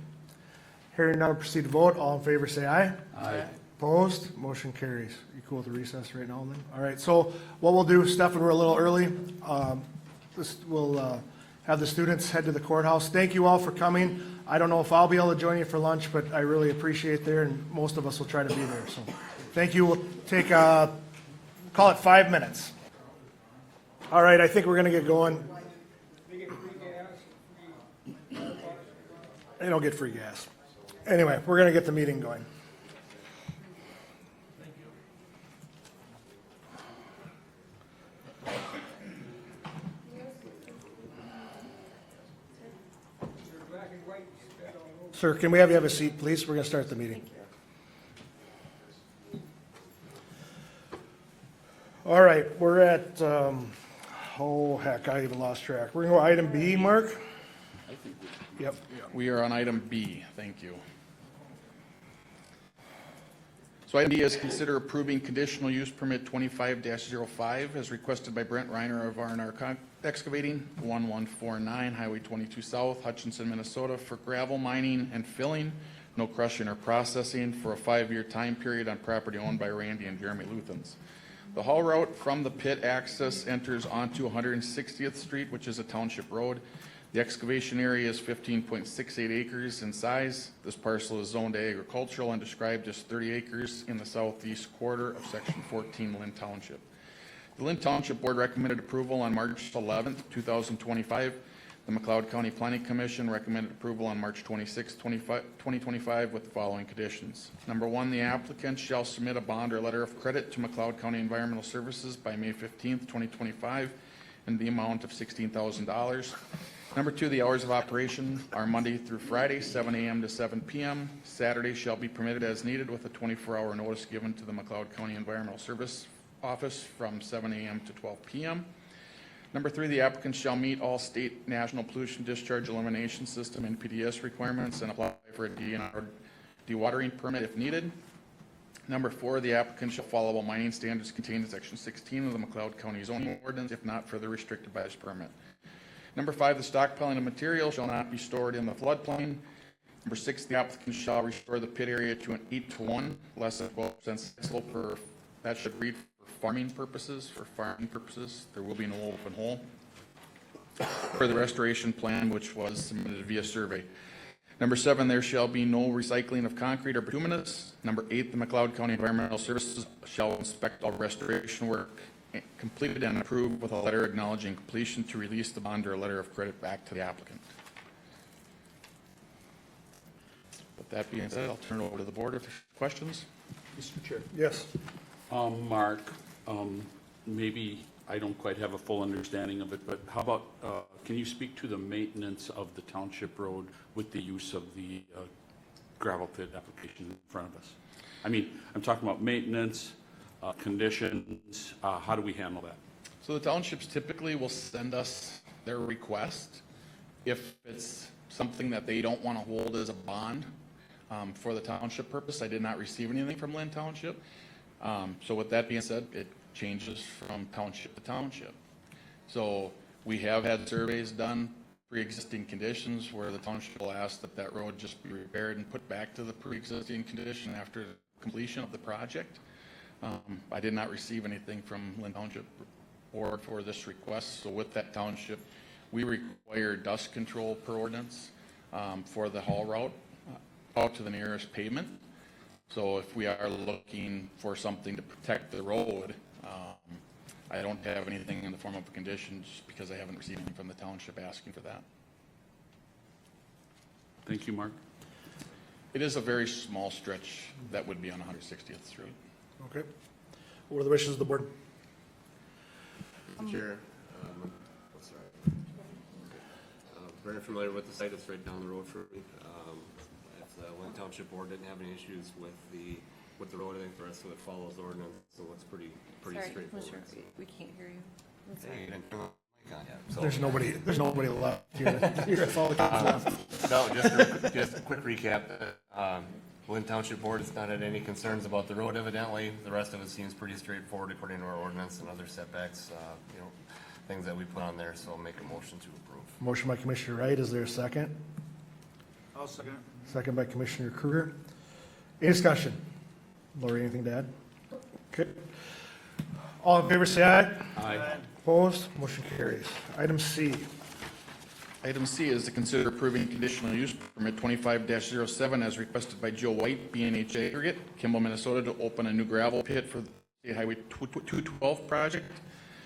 Hearing none, proceed to vote. All in favor, say aye. Aye. Opposed? Motion carries. You cool with the recess right now then? All right, so what we'll do, Stefan, we're a little early. We'll have the students head to the courthouse. Thank you all for coming. I don't know if I'll be able to join you for lunch, but I really appreciate there, and most of us will try to be there. So thank you. We'll take, call it 5 minutes. All right, I think we're going to get going. They don't get free gas. Anyway, we're going to get the meeting going. Sir, can we have you have a seat, please? We're going to start the meeting. All right, we're at, oh heck, I even lost track. We're going to go item B, Mark? Yep. We are on item B. Thank you. So item B is consider approving conditional use permit 25-05 as requested by Brent Reiner of R&R Excavating, 1149 Highway 22 South, Hutchinson, Minnesota, for gravel mining and filling, no crushing or processing, for a 5-year time period on property owned by Randy and Jeremy Luthans. The haul route from the pit access enters onto 160th Street, which is a township road. The excavation area is 15.68 acres in size. This parcel is zoned agricultural and described as 30 acres in the southeast quarter of Section 14, Lynn Township. The Lynn Township Board recommended approval on March 11th, 2025. The McLeod County Planning Commission recommended approval on March 26, 2025 with the following conditions. Number 1, the applicant shall submit a bond or letter of credit to McLeod County Environmental Services by May 15th, 2025 in the amount of $16,000. Number 2, the hours of operation are Monday through Friday, 7 a.m. to 7 p.m. Saturday shall be permitted as needed with a 24-hour notice given to the McLeod County Environmental Service Office from 7 a.m. to 12 p.m. Number 3, the applicant shall meet all state national pollution discharge elimination system NPDES requirements and apply for a DNR dewatering permit if needed. Number 4, the applicant shall follow all mining standards contained in Section 16 of the McLeod County zoning ordinance, if not further restricted by this permit. Number 5, the stockpiling of material shall not be stored in the floodplain. Number 6, the applicant shall restore the pit area to an 8-to-1, less than 12% slope per, that should read for farming purposes. For farming purposes, there will be no open hole. For the restoration plan, which was submitted via survey. Number 7, there shall be no recycling of concrete or bituminous. Number 8, the McLeod County Environmental Services shall inspect all restoration work completed and approved with a letter acknowledging completion to release the bond or a letter of credit back to the applicant. With that being said, I'll turn it over to the board if there's questions. Mr. Chair. Yes. Mark, maybe I don't quite have a full understanding of it, but how about, can you speak to the maintenance of the township road with the use of the gravel pit application in front of us? I mean, I'm talking about maintenance, conditions, how do we handle that? So the townships typically will send us their request if it's something that they don't want to hold as a bond for the township purpose. I did not receive anything from Lynn Township. So with that being said, it changes from township to township. So we have had surveys done, pre-existing conditions, where the township will ask that that road just be repaired and put back to the pre-existing condition after completion of the project. I did not receive anything from Lynn Township Board for this request. So with that township, we require dust control per ordinance for the haul route out to the nearest pavement. So if we are looking for something to protect the road, I don't have anything in the form of a condition just because I haven't received anything from the township asking for that. Thank you, Mark. It is a very small stretch that would be on 160th Street. Okay. What are the wishes of the board? Mr. Chair, sorry. Very familiar with the site, it's right down the road for me. If the Lynn Township Board didn't have any issues with the road, I think the rest of it follows ordinance, so it's pretty Sorry, straightforward. Commissioner, we can't hear you. I'm sorry. Hey, you didn't turn the mic on yet, so. There's nobody left here. That's all the council left. No, just a quick recap. Lynn Township Board has not had any concerns about the road evidently. The rest of it seems pretty straightforward according to our ordinance and other setbacks, things that we put on there, so I'll make a motion to approve. Motion by Commissioner Wright. Is there a second? I'll second it. Second by Commissioner Kruger. Any discussion? Lori, anything to add? Okay. All in favor, say aye. Aye. Opposed? Motion carries. Item C. Item C is to consider approving conditional use permit 25-07 as requested by Joe White, B&H Aggregate, Kimball, Minnesota, to open a new gravel pit for the State Highway 212 project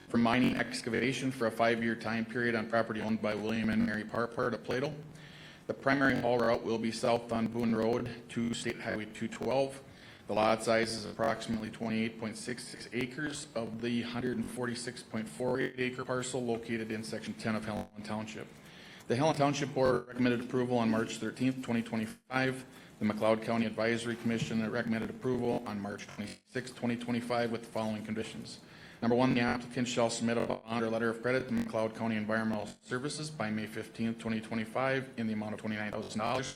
for mining excavation for a 5-year time period on property owned by William and Mary Parpart of Plato. The primary haul route will be south on Boone Road to State Highway 212. The lot size is approximately 28.66 acres of the 146.48 acre parcel located in Section 10 of Helen Township. The Helen Township Board recommended approval on March 13th, 2025. The McLeod County Advisory Commission recommended approval on March 26th, 2025 with the following conditions. Number 1, the applicant shall submit a bond or letter of credit to McLeod County Environmental Services by May 15th, 2025 in the amount of $29,000.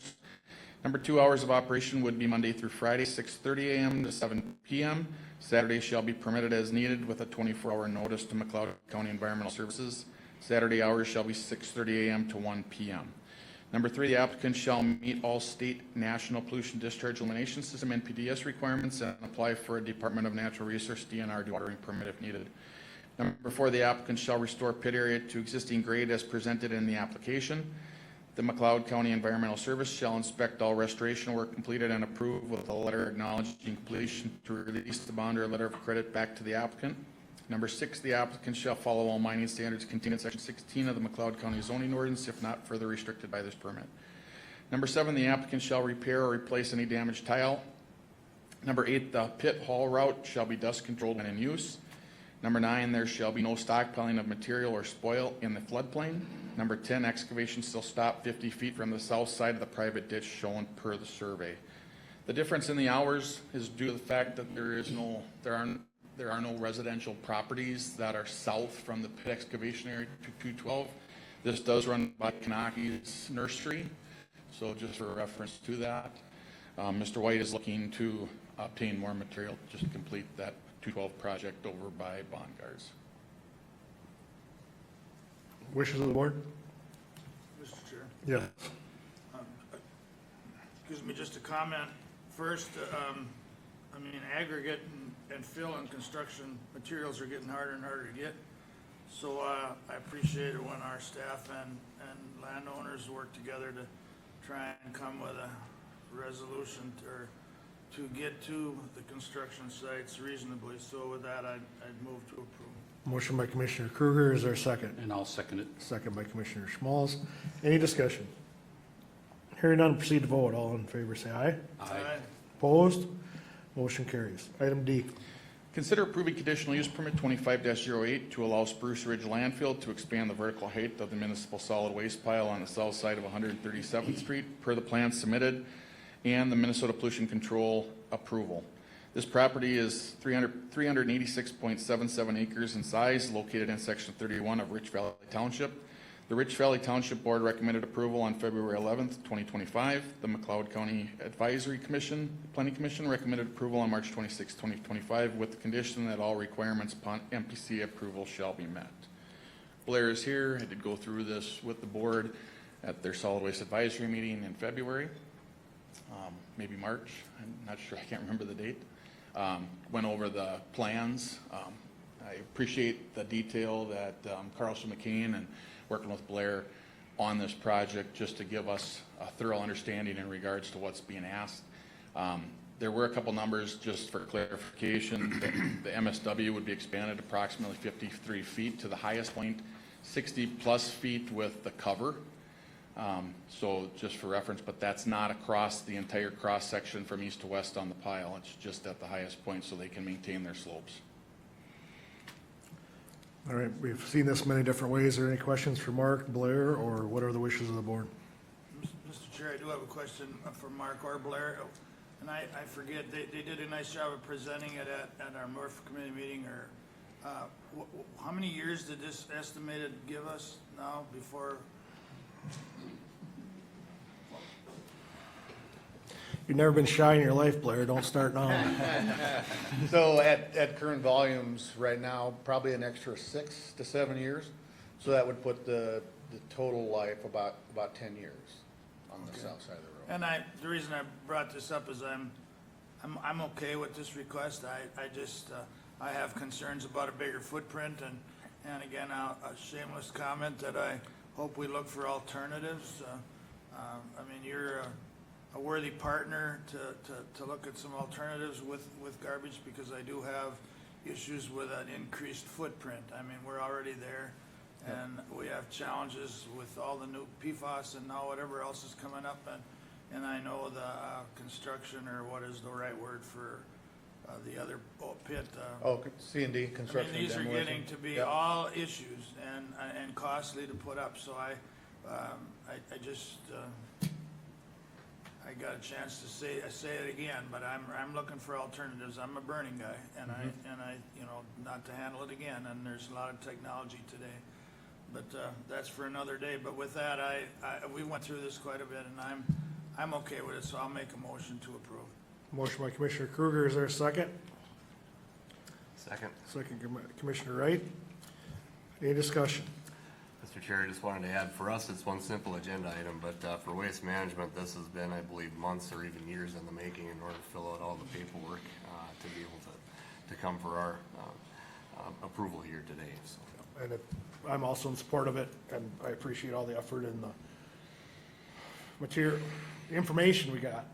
Number 2, hours of operation would be Monday through Friday, 6:30 a.m. to 7 p.m. Saturday shall be permitted as needed with a 24-hour notice to McLeod County Environmental Services. Saturday hours shall be 6:30 a.m. to 1 p.m. Number 3, the applicant shall meet all state National Pollution Discharge Elimination System NPDES requirements and apply for a Department of Natural Resource DNR dewatering permit if needed. Number 4, the applicant shall restore pit area to existing grade as presented in the application. The McLeod County Environmental Service shall inspect all restoration work completed and approve with a letter acknowledging completion to release the bond or letter of credit back to the applicant. Number 6, the applicant shall follow all mining standards contained in Section 16 of the McLeod County zoning ordinance, if not further restricted by this permit. Number 7, the applicant shall repair or replace any damaged tile. Number 8, the pit haul route shall be dust controlled when in use. Number 9, there shall be no stockpiling of material or spoil in the floodplain. Number 10, excavation shall stop 50 feet from the south side of the private ditch shown per the survey. The difference in the hours is due to the fact that there are no residential properties that are south from the pit excavation area to 212. This does run by Kanaki's nursery, so just for reference to that. Mr. White is looking to obtain more material just to complete that 212 project over by Bongards. Wishes of the board? Mr. Chair. Yes. Excuse me, just a comment. First, I mean, aggregate and fill and construction materials are getting harder and harder to get. So I appreciate it when our staff and landowners work together try and come with a resolution or to get to the construction sites reasonably. So with that, I'd move to approve. Motion by Commissioner Kruger, is there a second? And I'll second it. Second by Commissioner Schmalz. Any discussion? Hearing none, proceed to vote. All in favor, say aye. Aye. Opposed? Motion carries. Item D. Consider approving conditional use permit 25-08 to allow Spruce Ridge Landfill to expand the vertical height of the municipal solid waste pile on the south side of 137th Street per the plan submitted and the Minnesota Pollution Control approval. This property is 386.77 acres in size, located in section 31 of Rich Valley Township. The Rich Valley Township Board recommended approval on February 11th, 2025. The McLeod County Advisory Commission, Planning Commission recommended approval on March 26, 2025, with the condition that all requirements upon MPC approval shall be met. Blair is here. I did go through this with the board at their solid waste advisory meeting in February, maybe March. I'm not sure. I can't remember the date. Went over the plans. I appreciate the detail that Carlson McCain and working with Blair on this project just to give us a thorough understanding in regards to what's being asked. There were a couple numbers just for clarification. The MSW would be expanded approximately 53 feet to the highest point, 60 plus feet with the cover. So just for reference, but that's not across the entire cross section from east to west on the pile. It's just at the highest point so they can maintain their slopes. All right, we've seen this many different ways. Are there any questions for Mark, Blair, or what are the wishes of the board? Mr. Chair, I do have a question for Mark or Blair. And I forget, they did a nice job of presenting it at our North Committee meeting. Or how many years did this estimated give us now before? You've never been shy in your life, Blair. Don't start now. So at current volumes right now, probably an extra 6 to 7 years. So that would put the total life about 10 years on the south side of the road. And the reason I brought this up is I'm okay with this request. I just I have concerns about a bigger footprint and again a shameless comment that I hope we look for alternatives. I mean, you're a worthy partner to look at some alternatives with garbage, because I do have issues with an increased footprint. I mean, we're already there, and we have challenges with all the new PFAS and now whatever else is coming up, and I know the construction, or what is the right word for the other pit. C&D, construction. I mean, these are demolition. getting to be Yep. all issues and costly to put up, so I just I got a chance to say it again, but I'm looking for alternatives. I'm a burning guy, and I you know, not to handle it again. And there's a lot of technology today, but that's for another day. But with that, we went through this quite a bit, and I'm okay with it. So I'll make a motion to approve. Motion by Commissioner Kruger, is there a second? Second. Second, Commissioner Wright. Any discussion? Mr. Chair, I just wanted to add, for us, it's one simple agenda item, but for Waste Management, this has been, I believe, months or even years in the making in order to fill out all the paperwork to be able to come for our approval here today. So. And I'm also in support of it, and I appreciate all the effort and the material, the information we got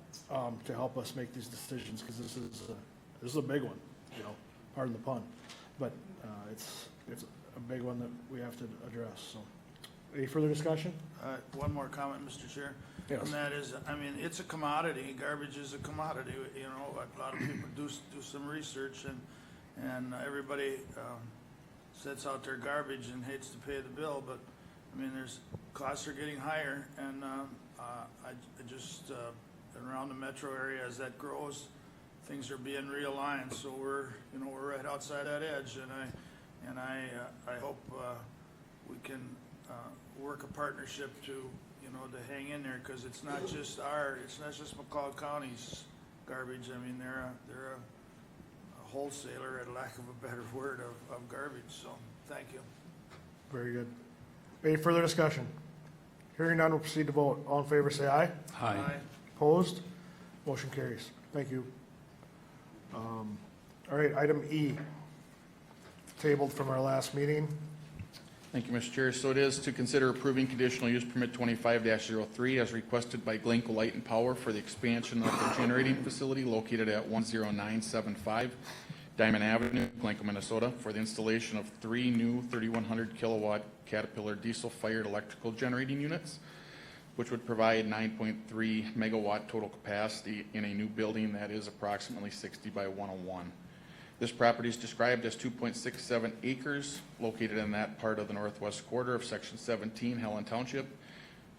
to help us make these decisions, because this is a big one, you know, pardon the pun, but it's a big one that we have to address. So, any further discussion? One more comment, Mr. Chair. Yes. And that is, I mean, it's a commodity. Garbage is a commodity. You know, a lot of people do some research, and everybody sets out their garbage and hates to pay the bill. But I mean, costs are getting higher, and I just around the metro area, as that grows, things are being realigned. So we're right outside that edge, and I hope we can work a partnership to hang in there, because it's not just McLeod County's garbage. I mean, they're a wholesaler, at lack of a better word, of garbage. So thank you. Very good. Any further discussion? Hearing none, we'll proceed to vote. All in favor, say aye. Aye. Opposed? Motion carries. Thank you. All right, item E, tabled from our last meeting. Thank you, Mr. Chair. So it is to consider approving conditional use permit 25-03 as requested by Glencoe Light and Power for the expansion of the generating facility located at 10975 Diamond Avenue, Glencoe, Minnesota, for the installation of 3 new 3,100 kilowatt Caterpillar diesel-fired electrical generating units, which would provide 9.3 megawatt total capacity in a new building that is approximately 60 by 101. This property is described as 2.67 acres, located in that part of the northwest quarter of Section 17, Helen Township.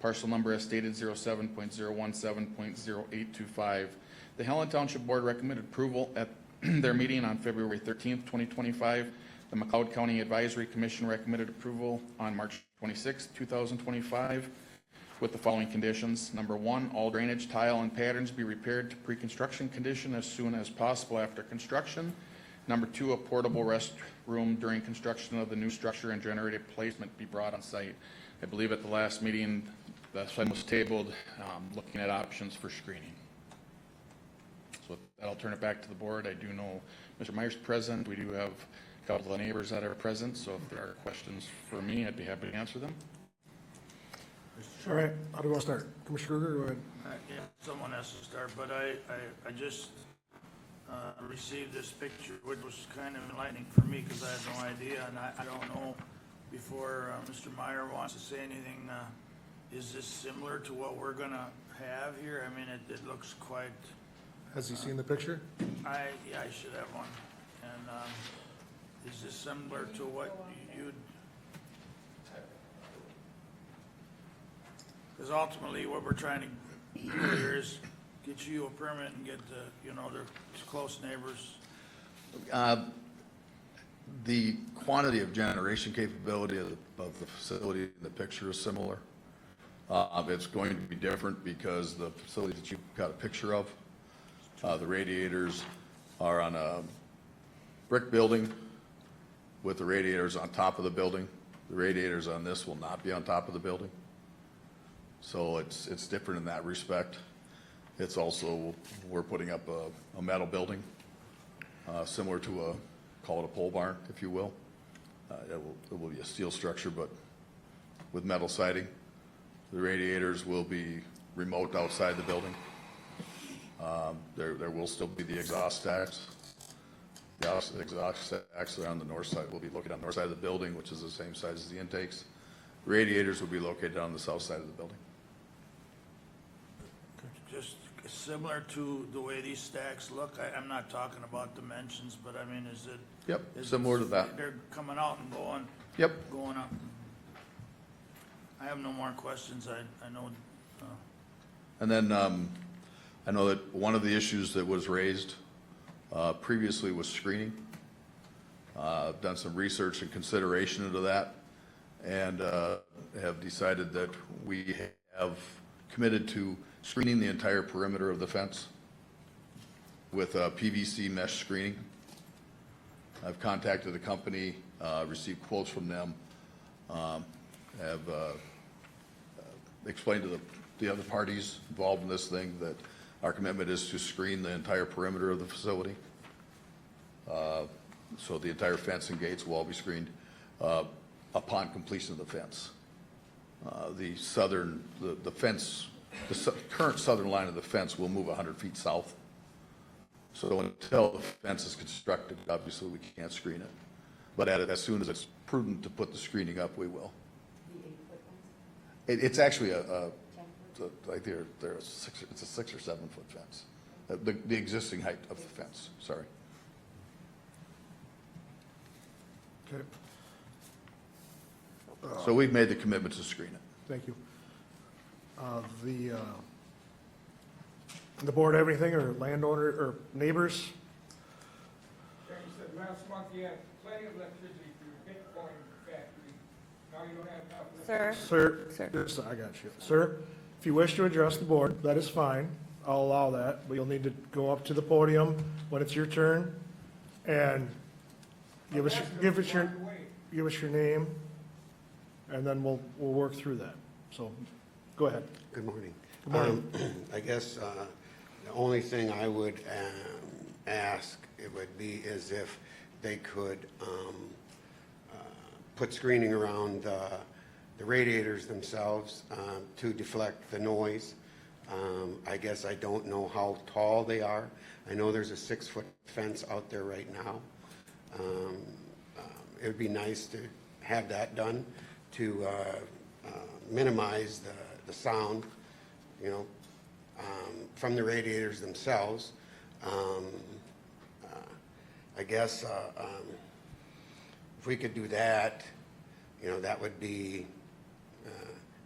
Parcel number as stated 07.017.0825. The Helen Township Board recommended approval at their meeting on February 13th, 2025. The McLeod County Advisory Commission recommended approval on March 26th, 2025, with the following conditions. Number 1, all drainage, tile, and patterns be repaired to pre-construction condition as soon as possible after construction. Number 2, a portable restroom during construction of the new structure and generator placement be brought on site. I believe at the last meeting, the site was tabled, looking at options for screening. So with that, I'll turn it back to the board. I do know Mr. Meyer's present. We do have a couple of neighbors that are present, so if there are questions for me, I'd be happy to answer them. All right, how do you want to start? Commissioner Kruger, go ahead. Yeah, someone has to start, but I just received this picture, which was kind of enlightening for me because I had no idea, and I don't know, before Mr. Meyer wants to say anything, is this similar to what we're going to have here? I mean, it looks quite... Has he seen the picture? Yeah, I should have one. And is this similar to what you'd... Because ultimately, what we're trying to do here is get you a permit and get the, they're close neighbors. The quantity of generation capability of the facility in the picture is similar. It's going to be different because the facility that you've got a picture of, the radiators are on a brick building with the radiators on top of the building. The radiators on this will not be on top of the building. So it's different in that respect. It's also, we're putting up a metal building, similar to call it a pole barn, if you will. It will be a steel structure, but with metal siding. The radiators will be remote outside the building. There will still be the exhaust stacks. The exhaust stacks are on the north side. Will be located on the north side of the building, which is the same size as the intakes. Radiators will be located on the south side of the building. Just similar to the way these stacks look. I'm not talking about dimensions, but I mean, is it? Yep, similar to that. They're coming out and going. Yep. Going up. I have no more questions. I know. And then I know that one of the issues that was raised previously was screening. I've done some research and consideration into that, and have decided that we have committed to screening the entire perimeter of the fence with PVC mesh screening. I've contacted the company, received quotes from them, have explained to the other parties involved in this thing that our commitment is to screen the entire perimeter of the facility. So the entire fence and gates will all be screened upon completion of the fence. The current southern line of the fence will move 100 feet south. So until the fence is constructed, obviously we can't screen it. But as soon as it's prudent to put the screening up, we will. It's actually like it's a 6 or 7 foot fence. The existing height of the fence, sorry. Okay. So we've made the commitment to screen it. Thank you. The board have anything, or landowner, or neighbors? You said last month you had plenty of electricity through the Bitcoin factory. Now you don't have enough. Sir? Sir, I got you. Sir, if you wish to address the board, that is fine. I'll allow that, but you'll need to go up to the podium when it's your turn and give us your name, and then we'll work through that. So, go ahead. Good morning. Good morning. I guess the only thing I would ask, it would be is if they could put screening around the radiators themselves to deflect the noise. I guess I don't know how tall they are. I know there's a 6-foot fence out there right now. It would be nice to have that done to minimize the sound, you know, from the radiators themselves. I guess if we could do that, you know, that would be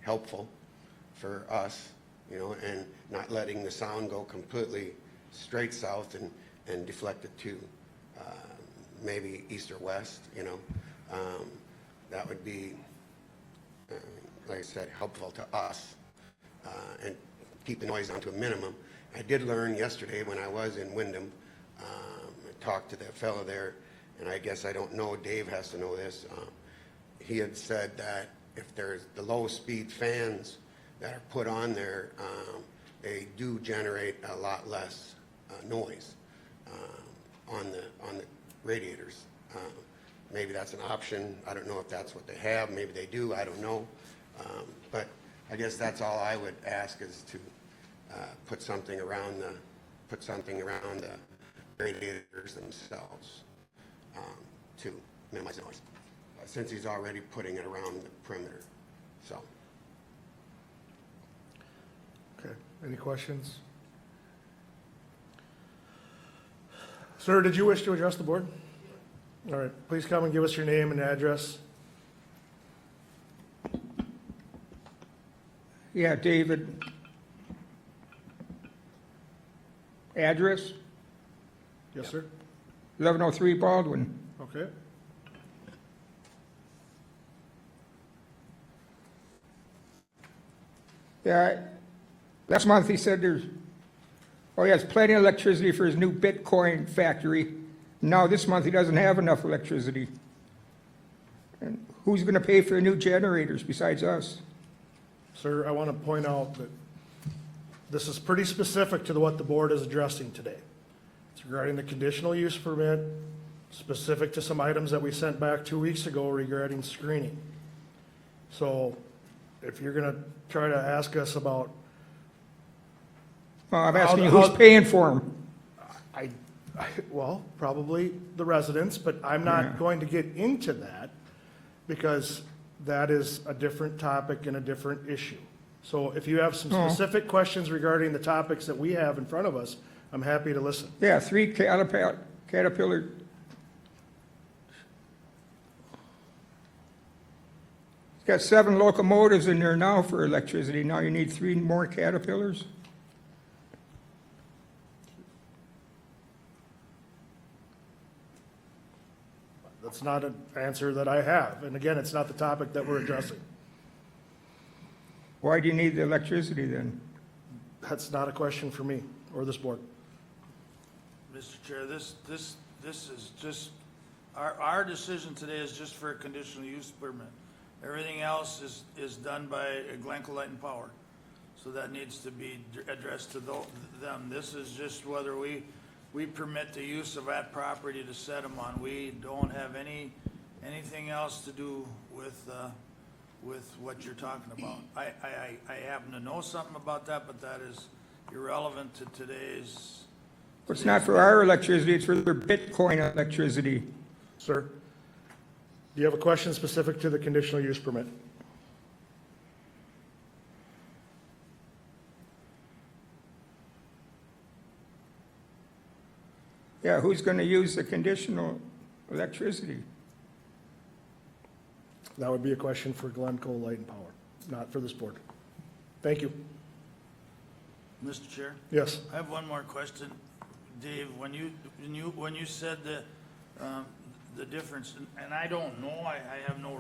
helpful for us, you know, and not letting the sound go completely straight south and deflect it to maybe east or west, you know. That would be, like I said, helpful to us and keep the noise down to a minimum. I did learn yesterday when I was in Wyndham, I talked to that fellow there, and I guess I don't know, Dave has to know this. He had said that if there's the low-speed fans that are put on there, they do generate a lot less noise on the radiators. Maybe that's an option. I don't know if that's what they have. Maybe they do. I don't know. But I guess that's all I would ask is to put something around the radiators themselves to minimize noise. Since he's already putting it around the perimeter, so. Okay, any questions? Sir, did you wish to address the board? All right, please come and give us your name and address. Yeah, David. Address, Yes, sir. 1103 Baldwin. Okay. Yeah, last month he said he has plenty of electricity for his new Bitcoin factory. Now this month he doesn't have enough electricity. And who's going to pay for the new generators besides us? Sir, I want to point out that this is pretty specific to what the board is addressing today. It's regarding the conditional use permit, specific to some items that we sent back 2 weeks ago regarding screening. So if you're going to try to ask us about, Well, I'm asking you who's paying for them. well, probably the residents, but I'm not going to get into that because that is a different topic and a different issue. So if you have some specific questions regarding the topics that we have in front of us, I'm happy to listen. Yeah, 3 Caterpillar. It's got 7 locomotives in there now for electricity. Now you need 3 more Caterpillars? That's not an answer that I have. And again, it's not the topic that we're addressing. Why do you need the electricity then? That's not a question for me or this board. Mr. Chair, this is just, our decision today is just for a conditional use permit. Everything else is done by Glencoe Light and Power. So that needs to be addressed to them. This is just whether we permit the use of that property to set them on. We don't have anything else to do with what you're talking about. I happen to know something about that, but that is irrelevant to today's. It's not for our electricity, it's for their Bitcoin electricity. Sir, do you have a question specific to the conditional use permit? Yeah, who's going to use the conditional electricity? That would be a question for Glencoe Light and Power, not for this board. Thank you. Mr. Chair? Yes. I have one more question. Dave, when you said the difference, and I don't know, I have no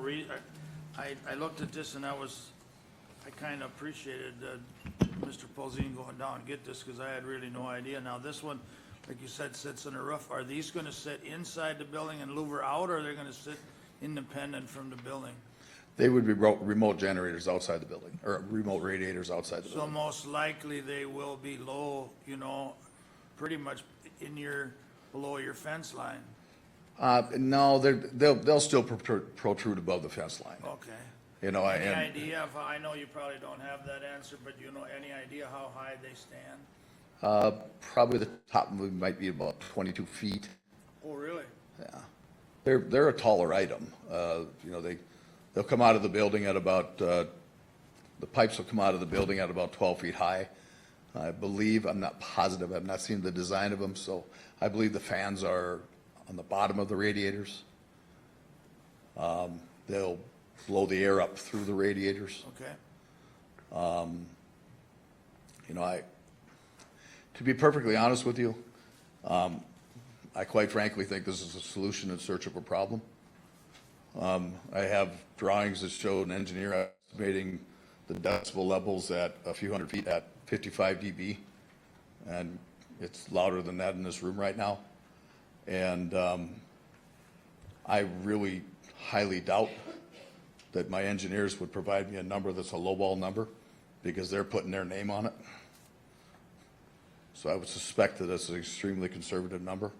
I looked at this and I kind of appreciated Mr. Polzine going down and get this because I had really no idea. Now this one, like you said, sits on a roof. Are these going to sit inside the building and louver out, or are they going to sit independent from the building? They would be remote generators outside the building, or remote radiators outside the So building. most likely they will be low, pretty much below your fence line. No, they'll still protrude above the fence line. Okay. You know, Any and idea of, I know you probably don't have that answer, but you know, any idea how high they stand? probably the top of them might be about 22 feet. Oh, really? Yeah. They're a taller item. You know, they'll come out of the building at about, the pipes will come out of the building at about 12 feet high. I believe, I'm not positive, I've not seen the design of them, so I believe the fans are on the bottom of the radiators. They'll blow the air up through the radiators. Okay. You know, to be perfectly honest with you, I quite frankly think this is a solution in search of a problem. I have drawings that show an engineer estimating the decibel levels at a few hundred feet at 55 dB, and it's louder than that in this room right now. And I really highly doubt that my engineers would provide me a number that's a lowball number, because they're putting their name on it. So I would suspect that it's an extremely conservative number.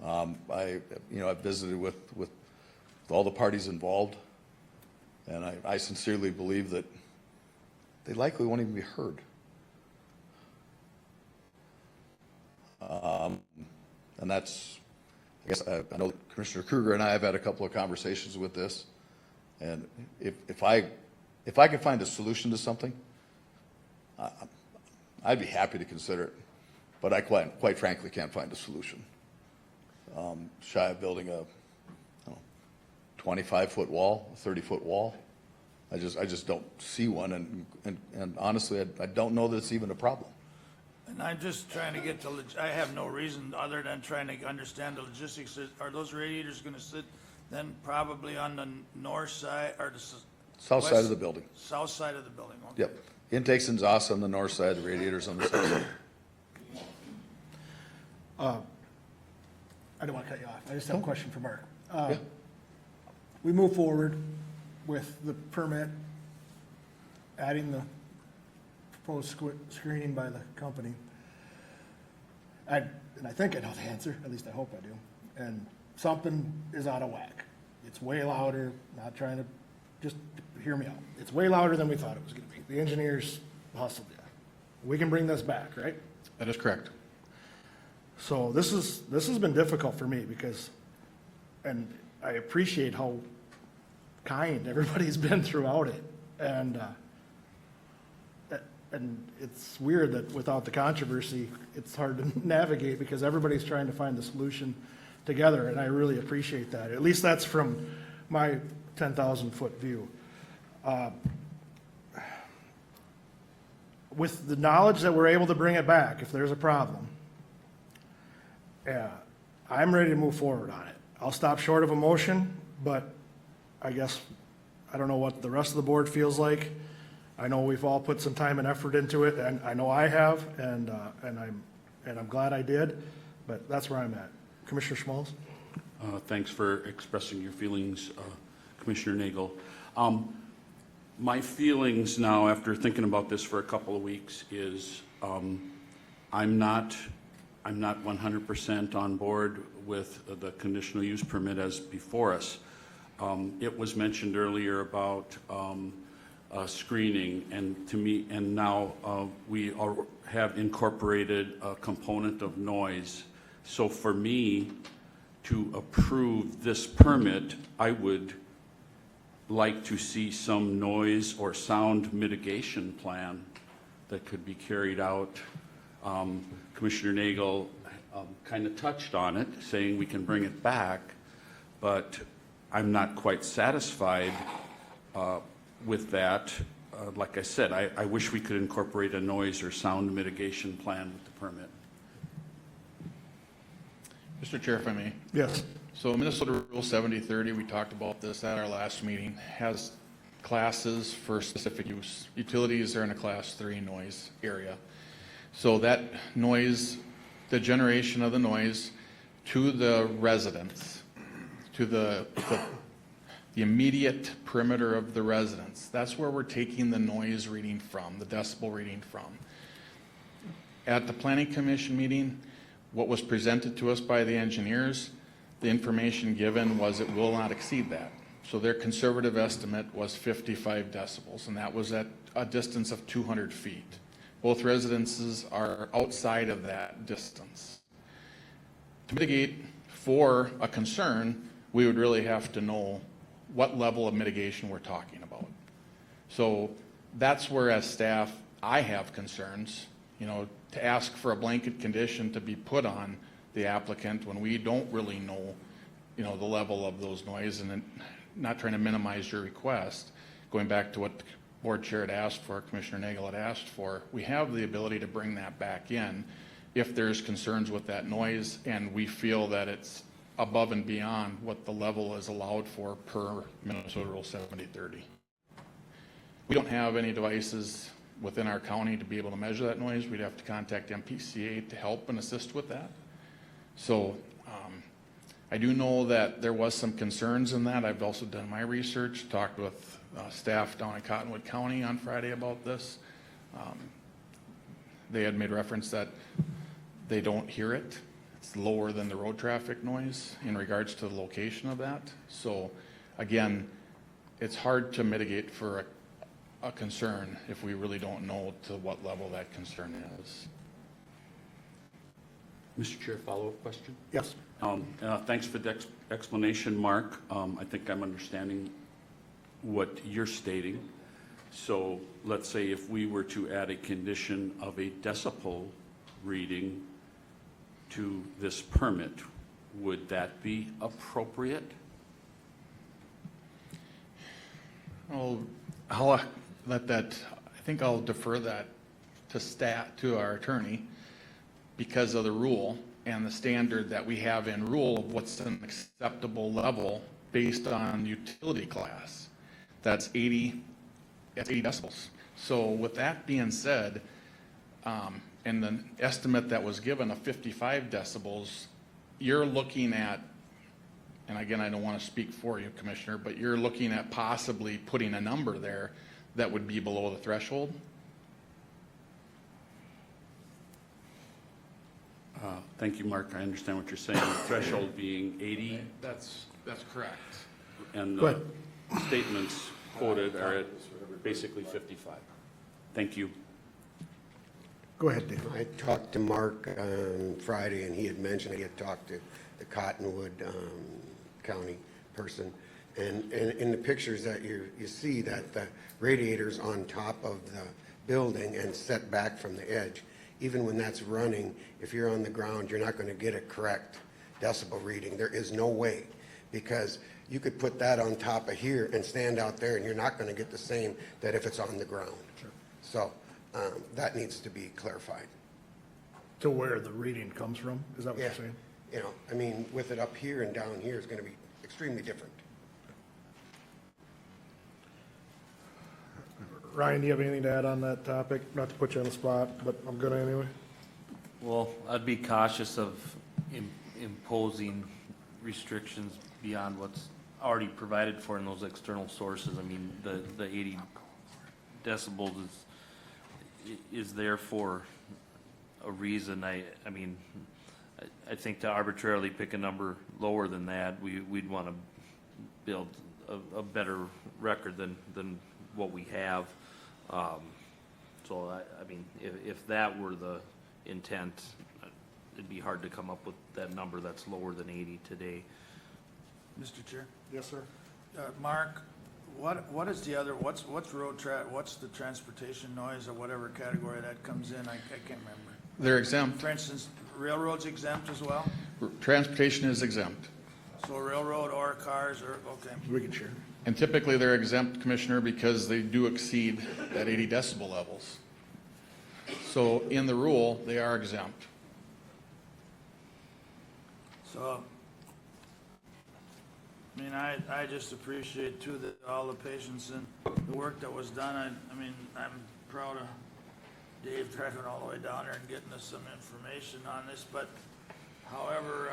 I've visited with all the parties involved, and I sincerely believe that they likely won't even be heard. And that's, I guess, I know Commissioner Kruger and I have had a couple of conversations with this, and if I can find a solution to something, I'd be happy to consider it, but I quite frankly can't find a solution. Shy of building a 25-foot wall, a 30-foot wall, I just don't see one, and honestly, I don't know that it's even a problem. And I'm just trying to get I have no reason other than trying to understand the logistics. Are those radiators gonna sit then probably on the north side or the South side of the building. South side of the building, okay. Yep. Intakes and exhausts on the north side, the radiators on the south side. I don't want to cut you off. I just have a question for Mark. We move forward with the permit, adding the proposed screening by the company. And I think I know the answer, at least I hope I do. And something is out of whack. It's way louder, not trying to, just hear me out. It's way louder than we thought it was gonna be. The engineers hustled you. We can bring this back, right? That is correct. So this has been difficult for me because, and I appreciate how kind everybody's been throughout it. And it's weird that without the controversy, it's hard to navigate because everybody's trying to find the solution together, and I really appreciate that. At least that's from my 10,000-foot view. With the knowledge that we're able to bring it back if there's a problem, yeah, I'm ready to move forward on it. I'll stop short of a motion, but I guess, I don't know what the rest of the board feels like. I know we've all put some time and effort into it, and I know I have, and I'm glad I did, but that's where I'm at. Commissioner Schmalz? Thanks for expressing your feelings, Commissioner Nagel. My feelings now, after thinking about this for a couple of weeks, is I'm not 100% on board with the conditional use permit as before us. It was mentioned earlier about screening, and to me, and now we have incorporated a component of noise. So for me to approve this permit, I would like to see some noise or sound mitigation plan that could be carried out. Commissioner Nagel kind of touched on it, saying we can bring it back, but I'm not quite satisfied with that. Like I said, I wish we could incorporate a noise or sound mitigation plan with the permit. Mr. Chair, if I may. Yes. So Minnesota Rule 7030, we talked about this at our last meeting, has classes for specific use. Utilities are in a class 3 noise area. So that noise, the generation of the noise to the residents, to the immediate perimeter of the residents, that's where we're taking the noise reading from, the decibel reading from. At the Planning Commission meeting, what was presented to us by the engineers, the information given was it will not exceed that. So their conservative estimate was 55 decibels, and that was at a distance of 200 feet. Both residences are outside of that distance. To mitigate for a concern, we would really have to know what level of mitigation we're talking about. So that's where, as staff, I have concerns, to ask for a blanket condition to be put on the applicant when we don't really know, the level of those noise, and not trying to minimize your request. Going back to what the board chair had asked for, Commissioner Nagel had asked for, we have the ability to bring that back in if there's concerns with that noise and we feel that it's above and beyond what the level is allowed for per Minnesota Rule 7030. We don't have any devices within our county to be able to measure that noise. We'd have to contact MPCA to help and assist with that. So I do know that there was some concerns in that. I've also done my research, talked with staff down in Cottonwood County on Friday about this. They had made reference that they don't hear it. It's lower than the road traffic noise in regards to the location of that. So again, it's hard to mitigate for a concern if we really don't know to what level that concern is. Mr. Chair, follow-up question? Yes. Thanks for the explanation, Mark. I think I'm understanding what you're stating. So let's say if we were to add a condition of a decibel reading to this permit, would that be appropriate? I'll let that, I think I'll defer that to our attorney because of the rule and the standard that we have in rule of what's an acceptable level based on utility class. That's 80 decibels. So with that being said, and the estimate that was given of 55 decibels, you're looking at, and again, I don't want to speak for you, Commissioner, but you're looking at possibly putting a number there that would be below the threshold? Thank you, Mark. I understand what you're saying. The threshold being 80. That's correct. And Go the statements quoted are at basically 55. Thank you. Go ahead, Dave. I talked to Mark on Friday, and he had mentioned he had talked to the Cottonwood County person. And in the pictures that you see that the radiator's on top of the building and set back from the edge. Even when that's running, if you're on the ground, you're not going to get a correct decibel reading. There is no way, because you could put that on top of here and stand out there, and you're not going to get the same that if it's on the ground. Sure. So that needs to be clarified. To where the reading comes from? Is that what you're saying? I mean, with it up here and down here is going to be extremely different. Ryan, do you have anything to add on that topic? Not to put you on the spot, but I'm good anyway. Well, I'd be cautious of imposing restrictions beyond what's already provided for in those external sources. I mean, the 80 decibels is there for a reason. I mean, I think to arbitrarily pick a number lower than that, we'd want to build a better record than what we have. So I mean, if that were the intent, it'd be hard to come up with that number that's lower than 80 today. Mr. Chair? Yes, sir. Mark, what is the other, what's the transportation noise or whatever category that comes in? I can't remember. They're exempt. For instance, railroad's exempt as well? Transportation is exempt. So railroad or cars or, okay. We can share. And typically they're exempt, Commissioner, because they do exceed that 80 decibel levels. So in the rule, they are exempt. So, I mean, I just appreciate too that all the patience and the work that was done. I mean, I'm proud of Dave driving all the way down there and getting us some information on this, but however,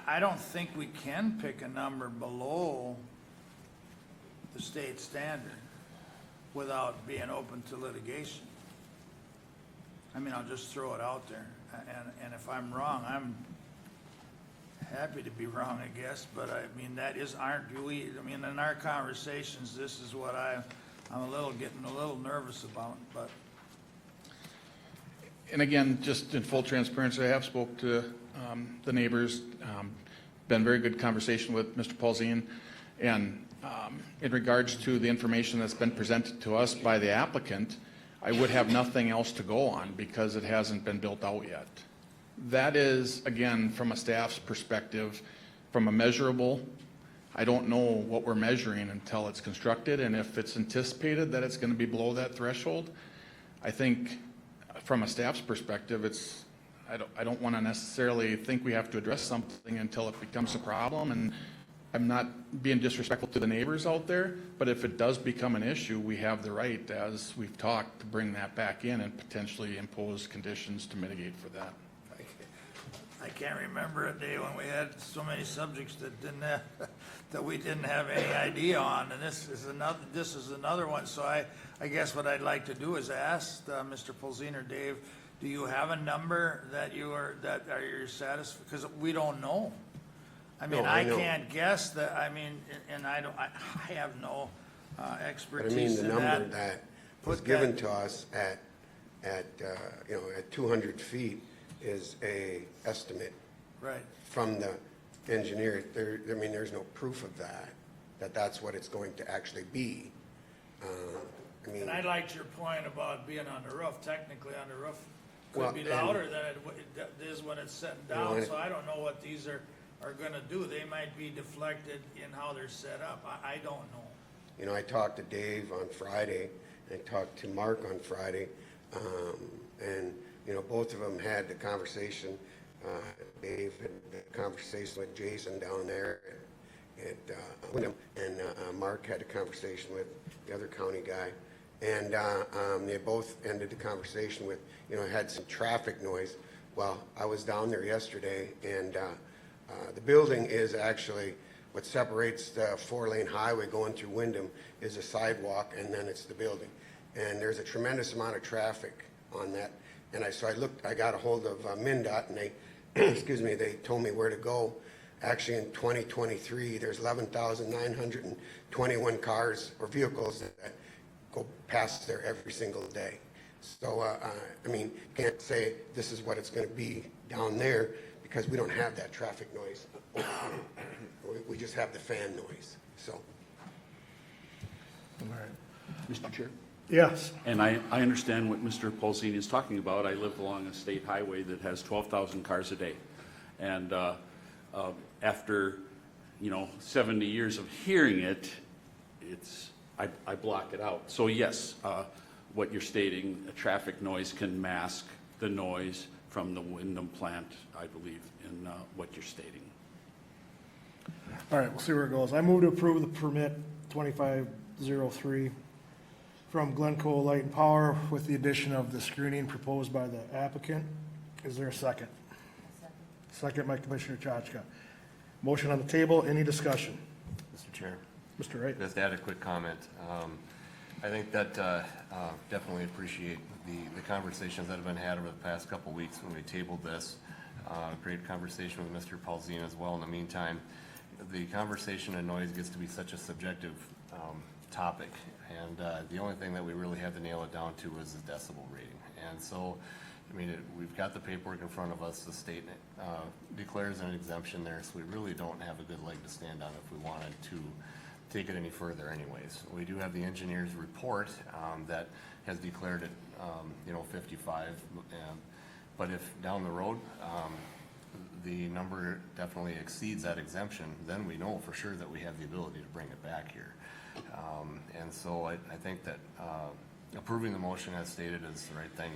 I don't think we can pick a number below the state standard without being open to litigation. I mean, I'll just throw it out there. And if I'm wrong, I'm happy to be wrong, I guess, but I mean, in our conversations, this is what I'm getting a little nervous about, but. And again, just in full transparency, I have spoke to the neighbors, been very good conversation with Mr. Paulzine, and in regards to the information that's been presented to us by the applicant, I would have nothing else to go on because it hasn't been built out yet. That is, again, from a staff's perspective, from a measurable, I don't know what we're measuring until it's constructed, and if it's anticipated that it's going to be below that threshold, I think from a staff's perspective, I don't want to necessarily think we have to address something until it becomes a problem, and I'm not being disrespectful to the neighbors out there, but if it does become an issue, we have the right, as we've talked, to bring that back in and potentially impose conditions to mitigate for that. I can't remember a day when we had so many subjects that that we didn't have any idea on, and this is another one. So I guess what I'd like to do is ask Mr. Polzine or Dave, do you have a number that you're satisfied? Because we don't know. I mean, No, I know. can't guess that. I mean, and I have no But I expertise mean, the in that. number that was given to us at 200 feet is a estimate Right. from the engineer. There's no proof of that's what it's going to actually be. And I liked your point about being on the roof. Technically, on the roof Well, could be and- toned than it is when it's sitting down. So I don't know what these are gonna do. They might be deflected in how they're set up. I don't know. I talked to Dave on Friday, I talked to Mark on Friday, and, both of them had the conversation. Dave had the conversation with Jason down there at Wyndham, and Mark had a conversation with the other county guy. And they both ended the conversation with, had some traffic noise. Well, I was down there yesterday, and the building is actually, what separates the 4-lane highway going through Wyndham is a sidewalk, and then it's the building. And there's a tremendous amount of traffic on that. And I got a hold of MnDOT, and they, excuse me, they told me where to go. Actually, in 2023, there's 11,921 cars or vehicles that go past there every single day. So, you can't say this is what it's going to be down there because we don't have that traffic noise. We just have the fan noise, so. All right. Mr. Chair? Yes. And I understand what Mr. Polzini is talking about. I live along a state highway that has 12,000 cars a day. And after, 70 years of hearing it, I block it out. So yes, what you're stating, a traffic noise can mask the noise from the Wyndham plant, I believe, in what you're stating. All right, we'll see where it goes. I move to approve the permit 2503 from Glencoe Light and Power with the addition of the screening proposed by the applicant. Is there a second? Second by Commissioner Chachka. Motion on the table, any discussion? Mr. Chair. Mr. Wright? Just add a quick comment. I think that definitely appreciate the conversations that have been had over the past couple of weeks when we tabled this. Great conversation with Mr. Paulzine as well. In the meantime, the conversation and noise gets to be such a subjective topic, and the only thing that we really have to nail it down to is the decibel rating. And so, we've got the paperwork in front of us. The state declares an exemption there, so we really don't have a good leg to stand on if we wanted to take it any further anyways. We do have the engineer's report that has declared it, 55. But if down the road, the number definitely exceeds that exemption, then we know for sure that we have the ability to bring it back here. And so I think that approving the motion as stated is the right thing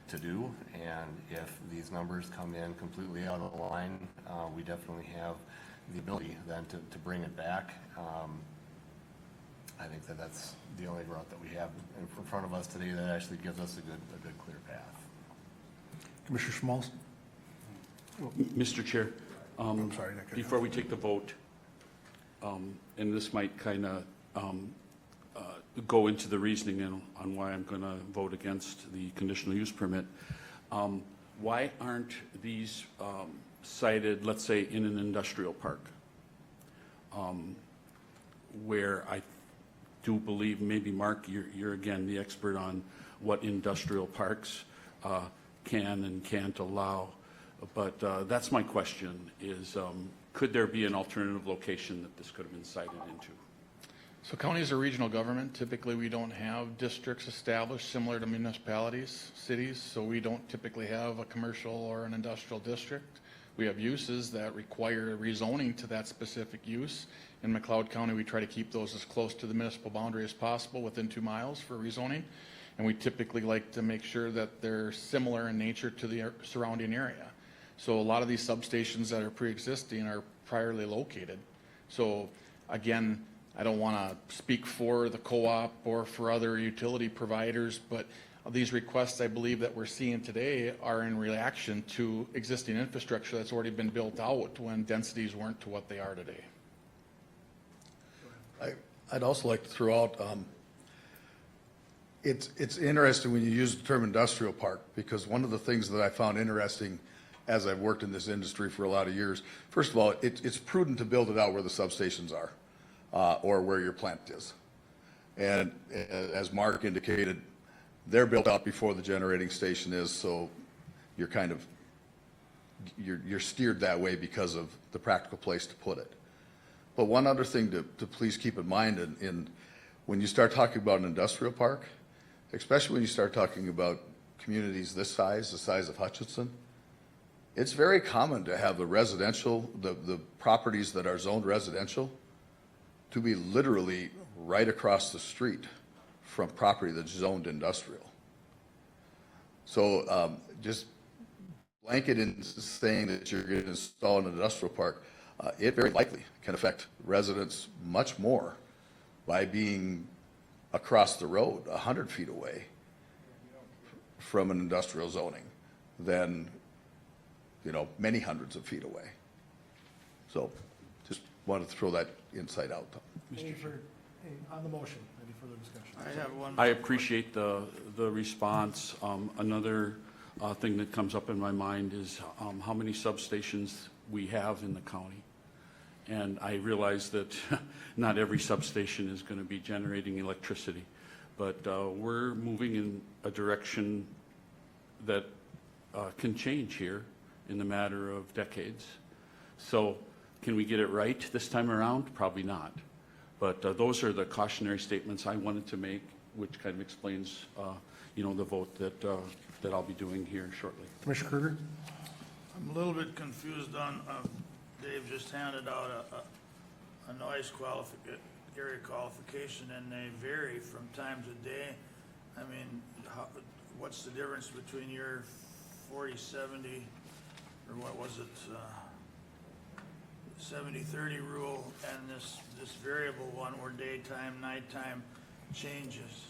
to do. And if these numbers come in completely out of line, we definitely have the ability then to bring it back. I think that that's the only route that we have in front of us today that actually gives us a good clear path. Commissioner Schmalz? Mr. Chair, I'm sorry, that could before we take the vote, and this might kind of go into the reasoning on why I'm going to vote against the conditional use permit. Why aren't these cited, let's say, in an industrial park? Where I do believe, maybe Mark, you're again the expert on what industrial parks can and can't allow. But that's my question, is could there be an alternative location that this could have been cited into? So counties are regional government. Typically, we don't have districts established similar to municipalities, cities, so we don't typically have a commercial or an industrial district. We have uses that require rezoning to that specific use. In McLeod County, we try to keep those as close to the municipal boundary as possible, within 2 miles for rezoning. And we typically like to make sure that they're similar in nature to the surrounding area. So a lot of these substations that are pre-existing are priorly located. So again, I don't want to speak for the co-op or for other utility providers, but these requests, I believe, that we're seeing today are in reaction to existing infrastructure that's already been built out when densities weren't to what they are today. I'd also like to throw out, it's interesting when you use the term industrial park, because one of the things that I found interesting as I've worked in this industry for a lot of years, first of all, it's prudent to build it out where the substations are, or where your plant is. And as Mark indicated, they're built out before the generating station is, so you're kind of, you're steered that way because of the practical place to put it. But one other thing to please keep in mind, when you start talking about an industrial park, especially when you start talking about communities this size, the size of Hutchinson, it's very common to have the residential, the properties that are zoned residential, to be literally right across the street from property that's zoned industrial. So just blanket in saying that you're going to install an industrial park, it very likely can affect residents much more by being across the road, 100 feet away from an industrial zoning than, many hundreds of feet away. So just wanted to throw that insight out. On the motion, any further discussion? I have one. I appreciate the response. Another thing that comes up in my mind is how many substations we have in the county. And I realize that not every substation is going to be generating electricity, but we're moving in a direction that can change here in the matter of decades. So can we get it right this time around? Probably not. But those are the cautionary statements I wanted to make, which kind of explains, the vote that I'll be doing here shortly. Commissioner Kruger? I'm a little bit confused on, Dave just handed out a noise area qualification, and they vary from time to day. I mean, what's the difference between your 40-70, or what was it, 70-30 rule and this variable one where daytime, nighttime changes?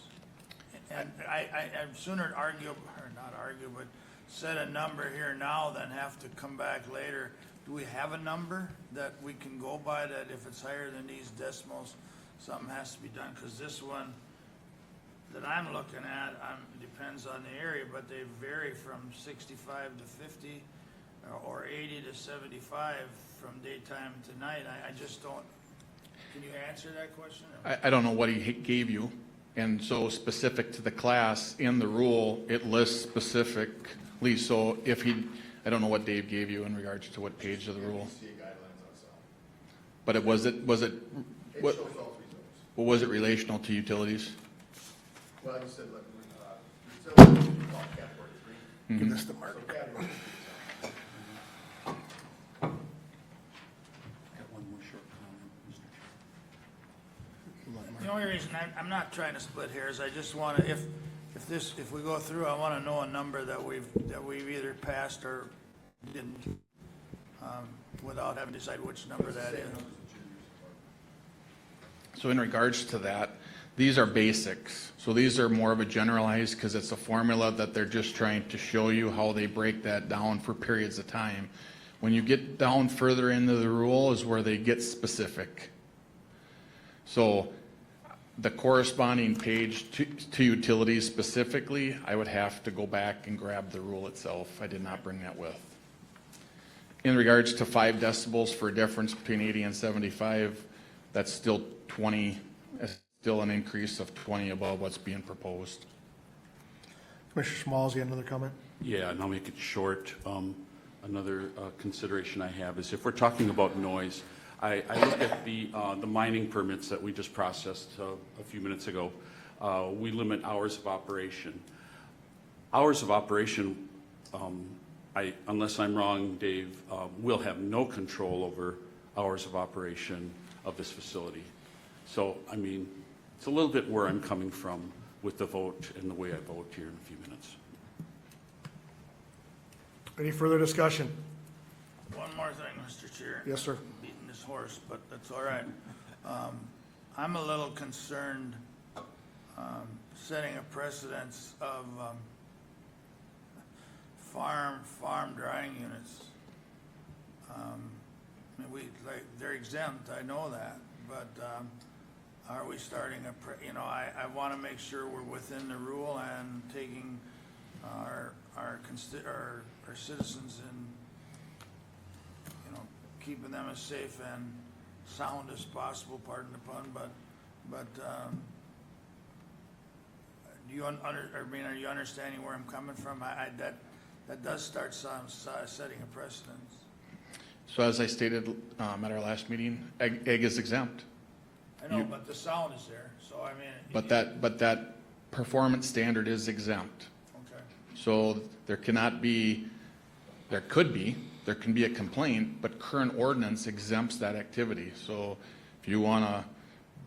And I'd sooner but set a number here now than have to come back later. Do we have a number that we can go by, that if it's higher than these decimals, something has to be done? Because this one that I'm looking at, depends on the area, but they vary from 65 to 50 or 80 to 75 from daytime to night. I just don't, can you answer that question? I don't know what he gave you, and so specific to the class in the rule, it lists specifically. So if I don't know what Dave gave you in regards to what page of the rule. But what was it relational to utilities? Well, you said, utilities, category 3. Give this to Mark. The only reason I'm not trying to split hairs, I just want to, if we go through, I want to know a number that we've either passed or didn't, without having to decide which number that is. So in regards to that, these are basics. So these are more of a generalized, because it's a formula that they're just trying to show you how they break that down for periods of time. When you get down further into the rule is where they get specific. So the corresponding page to utilities specifically, I would have to go back and grab the rule itself. I did not bring that with. In regards to 5 decibels for a difference between 80 and 75, that's still 20, still an increase of 20 above what's being proposed. Commissioner Smalls, you have another comment? Yeah, and I'll make it short. Another consideration I have is if we're talking about noise, I look at the mining permits that we just processed a few minutes ago. We limit hours of operation. Hours of operation, unless I'm wrong, Dave, will have no control over hours of operation of this facility. So, I mean, it's a little bit where I'm coming from with the vote and the way I vote here in a few minutes. Any further discussion? One more thing, Mr. Chair. Yes, sir. I'm beating this horse, but that's all right. I'm a little concerned setting a precedence of farm drying units. I mean, they're exempt, I know that, but are we starting I want to make sure we're within the rule and taking our citizens and, keeping them as safe and sound as possible, pardon the pun, but are you understanding where I'm coming from? That does start setting a precedence. So as I stated at our last meeting, egg is exempt. I know, but the sound is there, so I mean. But that performance standard is exempt. Okay. So there can be a complaint, but current ordinance exempts that activity. So if you want to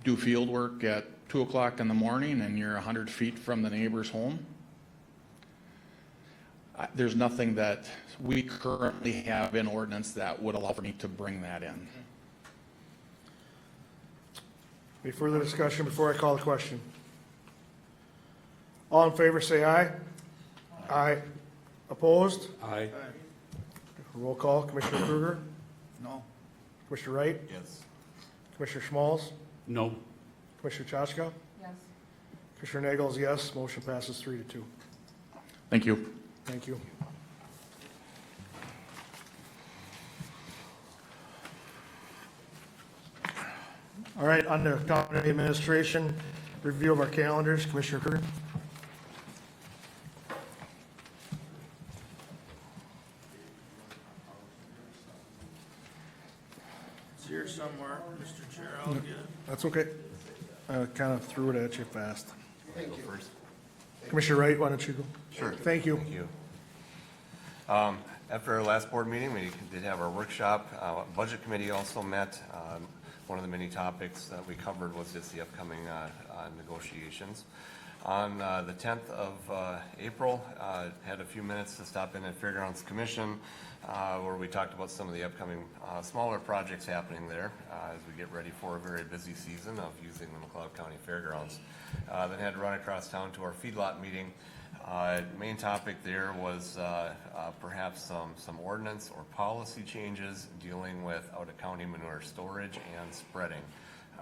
do field work at 2 o'clock in the morning and you're 100 feet from the neighbor's home, there's nothing that we currently have in ordinance that would allow for me to bring that in. Any further discussion before I call the question? All in favor, say aye. Aye. Opposed? Aye. Roll call. Commissioner Kruger? No. Commissioner Wright? Yes. Commissioner Schmalz? No. Commissioner Chachka? Yes. Commissioner Nagel is yes. Motion passes 3-2. Thank you. Thank you. All right, on to county administration, review of our calendars. Commissioner Kruger? It's here somewhere, Mr. Chair, I'll get it. That's okay. I kind of threw it at you fast. Thank you. First. Commissioner Wright, why don't you go? Sure. Thank you. Thank you. After our last board meeting, we did have our workshop. Budget committee also met. One of the many topics that we covered was just the upcoming negotiations. On the 10th of April, had a few minutes to stop in at Fairgrounds Commission, where we talked about some of the upcoming smaller projects happening there as we get ready for a very busy season of using the McLeod County Fairgrounds. Then had to run across town to our feedlot meeting. Main topic there was perhaps some ordinance or policy changes dealing with out-of-county manure storage and spreading.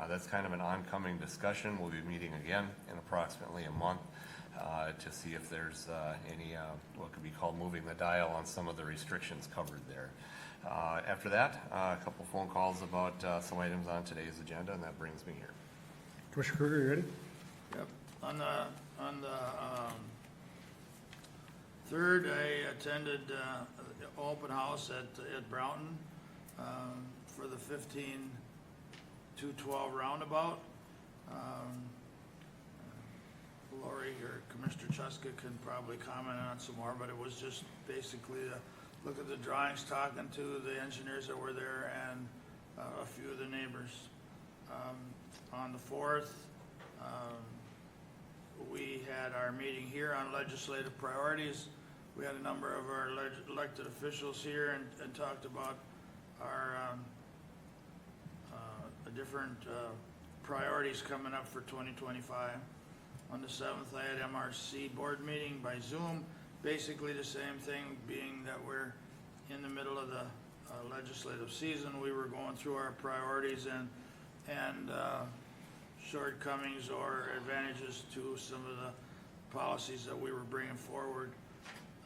That's kind of an oncoming discussion. We'll be meeting again in approximately a month to see if there's any what could be called moving the dial on some of the restrictions covered there. After that, a couple phone calls about some items on today's agenda, and that brings me here. Commissioner Kruger, you ready? Yep. On the 3rd, I attended the open house at Brownton for the 15-212 roundabout. Lori or Commissioner Chuska can probably comment on some more, but it was just basically to look at the drawings, talking to the engineers that were there and a few of the neighbors. On the 4th, we had our meeting here on legislative priorities. We had a number of our elected officials here and talked about our different priorities coming up for 2025. On the 7th, I had MRC board meeting by Zoom. Basically the same thing, being that we're in the middle of the legislative season. We were going through our priorities and shortcomings or advantages to some of the policies that we were bringing forward.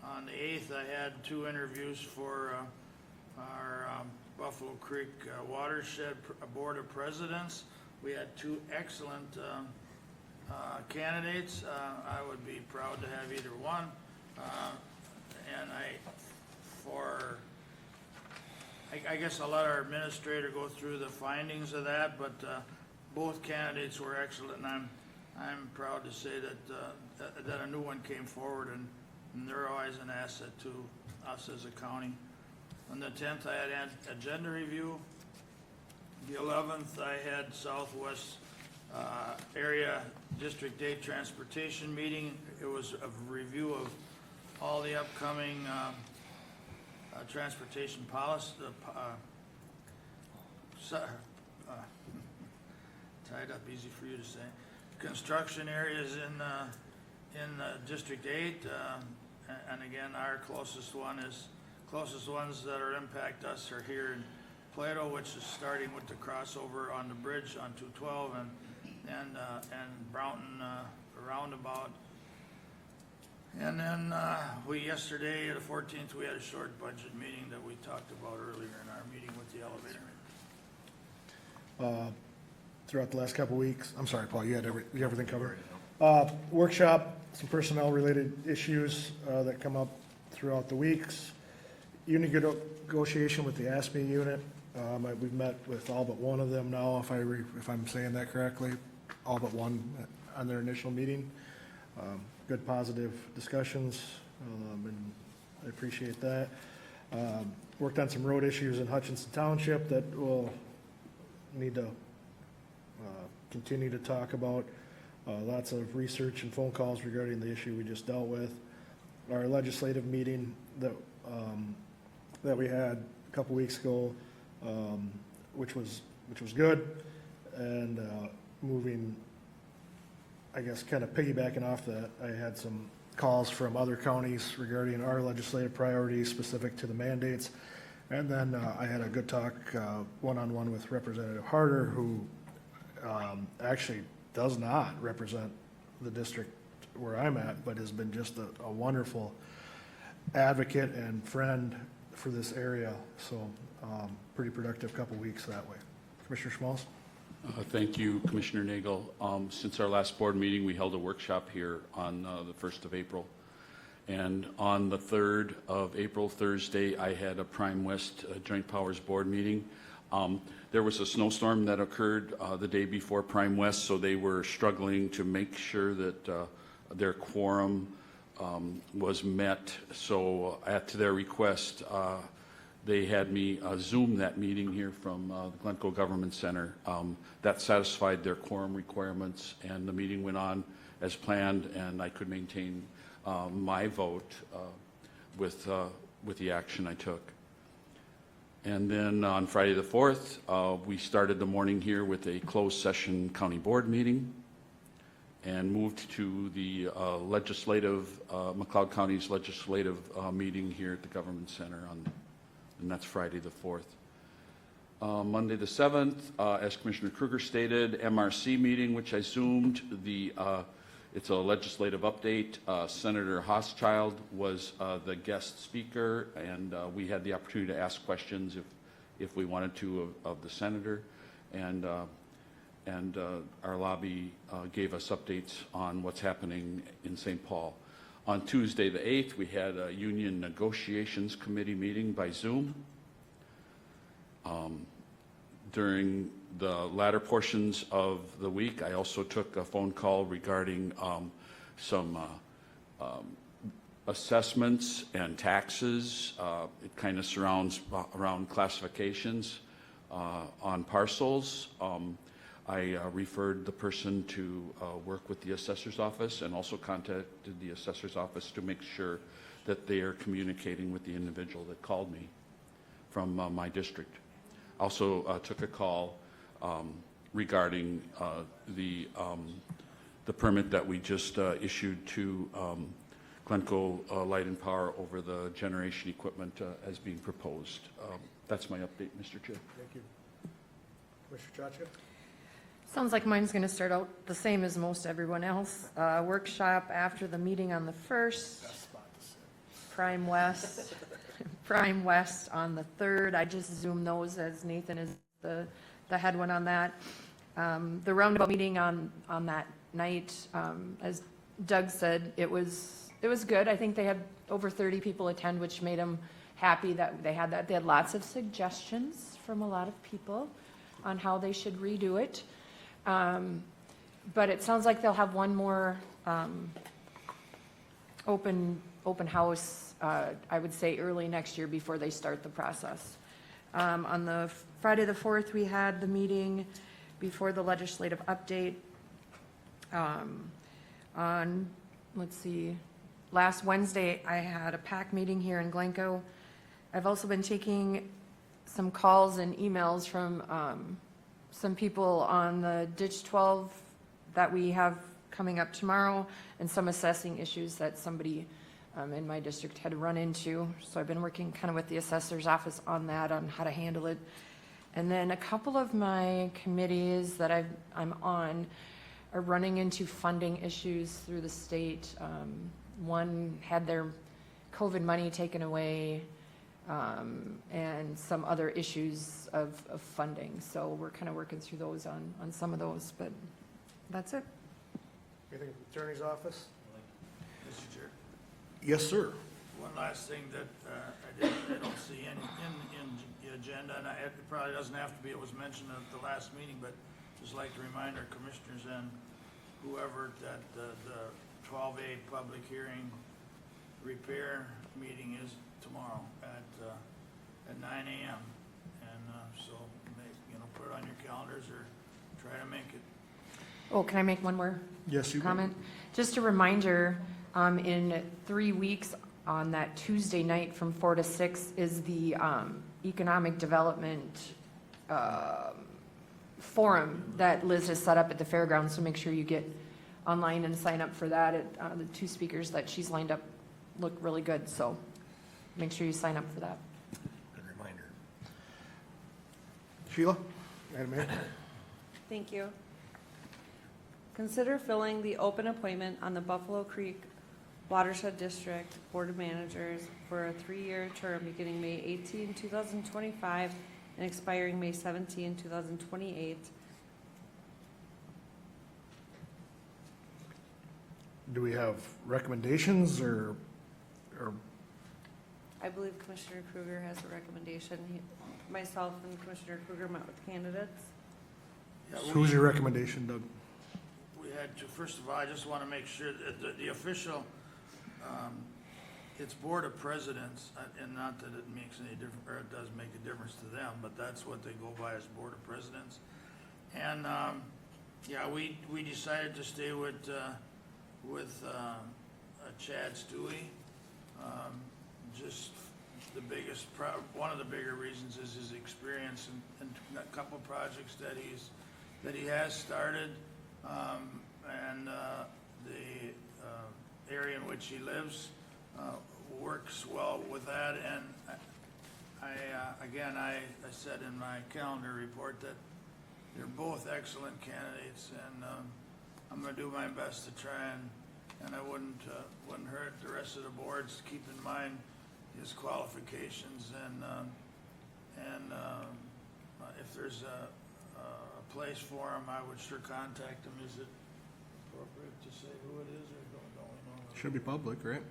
On the 8th, I had 2 interviews for our Buffalo Creek Watershed Board of Presidents. We had 2 excellent candidates. I would be proud to have either one. And I guess I'll let our administrator go through the findings of that, but both candidates were excellent, and I'm proud to say that a new one came forward, and they're always an asset to us as a county. On the 10th, I had agenda review. The 11th, I had Southwest Area District 8 Transportation meeting. It was a review of all the upcoming transportation policy, tied up, easy for you to say, construction areas in District 8, and again, our closest ones that are impact us are here in Plato, which is starting with the crossover on the bridge on 212 and Brownton roundabout. And then yesterday, the 14th, we had a short budget meeting that we talked about earlier in our meeting with the elevator. Throughout the last couple of weeks, I'm sorry, Paul, you had everything covered. Workshop, some personnel-related issues that come up throughout the weeks. Union negotiation with the ASME unit. We've met with all but one of them now, if I'm saying that correctly, all but one on their initial meeting. Good positive discussions, and I appreciate that. Worked on some road issues in Hutchinson Township that we'll need to continue to talk about. Lots of research and phone calls regarding the issue we just dealt with. Our legislative meeting that we had a couple weeks ago, which was good, and moving, I guess, kind of piggybacking off that, I had some calls from other counties regarding our legislative priorities specific to the mandates. And then I had a good talk one-on-one with Representative Harder, who actually does not represent the district where I'm at, but has been just a wonderful advocate and friend for this area. So pretty productive couple weeks that way. Commissioner Schmalz? Thank you, Commissioner Nagel. Since our last board meeting, we held a workshop here on the 1st of April. And on the 3rd of April, Thursday, I had a Prime West Joint Powers Board meeting. There was a snowstorm that occurred the day before Prime West, so they were struggling to make sure that their quorum was met. So at their request, they had me Zoom that meeting here from the Glencoe Government Center. That satisfied their quorum requirements, and the meeting went on as planned, and I could maintain my vote with the action I took. And then on Friday the 4th, we started the morning here with a closed session county board meeting and moved to the McLeod County's legislative meeting here at the Government Center, and that's Friday the 4th. Monday the 7th, as Commissioner Kruger stated, MRC meeting, which I Zoomed. It's a legislative update. Senator Hochschild was the guest speaker, and we had the opportunity to ask questions if we wanted to of the senator, and our lobby gave us updates on what's happening in St. Paul. On Tuesday the 8th, we had a Union Negotiations Committee meeting by Zoom. During the latter portions of the week, I also took a phone call regarding some assessments and taxes. It kind of surrounds around classifications on parcels. I referred the person to work with the assessor's office, and also contacted the assessor's office to make sure that they are communicating with the individual that called me from my district. Also took a call regarding the permit that we just issued to Glencoe Light and Power over the generation equipment as being proposed. That's my update, Mr. Chair. Thank you. Commissioner Chachka? Sounds like mine's gonna start out the same as most everyone else. Workshop after the meeting on the 1st. Prime West, Prime West on the 3rd. I just zoomed those as Nathan is the head one on that. The roundabout meeting on that night, as Doug said, it was good. I think they had over 30 people attend, which made them happy that they had that. They had lots of suggestions from a lot of people on how they should redo it. But it sounds like they'll have one more open house, I would say early next year before they start the process. On the Friday the 4th, we had the meeting before the legislative update. On, let's see, last Wednesday, I had a PAC meeting here in Glencoe. I've also been taking some calls and emails from some people on the Ditch 12 that we have coming up tomorrow, and some assessing issues that somebody in my district had run into. So I've been working kind of with the assessor's office on that, on how to handle it. And then a couple of my committees that I'm on are running into funding issues through the state. One had their COVID money taken away, and some other issues of funding. So we're kind of working through those on some of those, but that's it. Anything from the attorney's office? Mr. Chair, Yes, sir. one last thing that I don't see in the agenda, and it probably doesn't have to be, it was mentioned at the last meeting, but just like to remind our commissioners and whoever that the 12A public hearing repair meeting is tomorrow at 9 a.m. And so, put it on your calendars or try to make it. Oh, can I make one more Yes, you comment? Just a reminder, in 3 weeks on that Tuesday night from 4 to 6 is the economic development forum that Liz has set up at the fairgrounds. So make sure you get online and sign up for that. The 2 speakers that she's lined up look really good. So make sure you sign up for that. Good reminder. Sheila? Madam Mayor? Thank you. Consider filling the open appointment on the Buffalo Creek Watershed District Board of Managers for a 3-year term beginning May 18, 2025 and expiring May 17, 2028. Do we have recommendations or I believe Commissioner Kruger has a recommendation. Myself and Commissioner Kruger met with candidates. Yeah, who's your recommendation, Doug? We had to, first of all, I just want to make sure that the official, it's Board of Presidents, and not that it makes any difference, or it does make a difference to them, but that's what they go by as Board of Presidents. And, yeah, we decided to stay with Chad Stewie. Just the biggest, one of the bigger reasons is his experience in a couple of projects that he has started, and the area in which he lives works well with that. And I said in my calendar report that they're both excellent candidates, and I'm going to do my best to try and I wouldn't hurt the rest of the boards to keep in mind his qualifications, and if there's a place for him, I would sure contact him. Is it appropriate to say who it is, or don't we know? Should be public, right?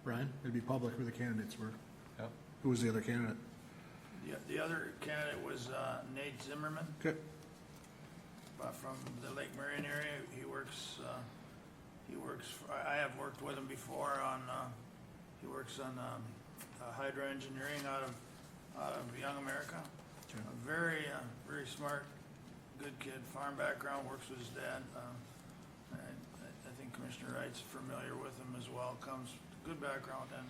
Brian, it'd be public who the candidates were. Yep. Who was the other candidate? The other candidate was Nate Zimmerman. Okay. From the Lake Marion area. He works. I have worked with him before on. He works on hydro engineering out of Young America. Okay. A very smart, good kid. Farm background. Works with his dad. I think Commissioner Wright's familiar with him as well. Comes good background, and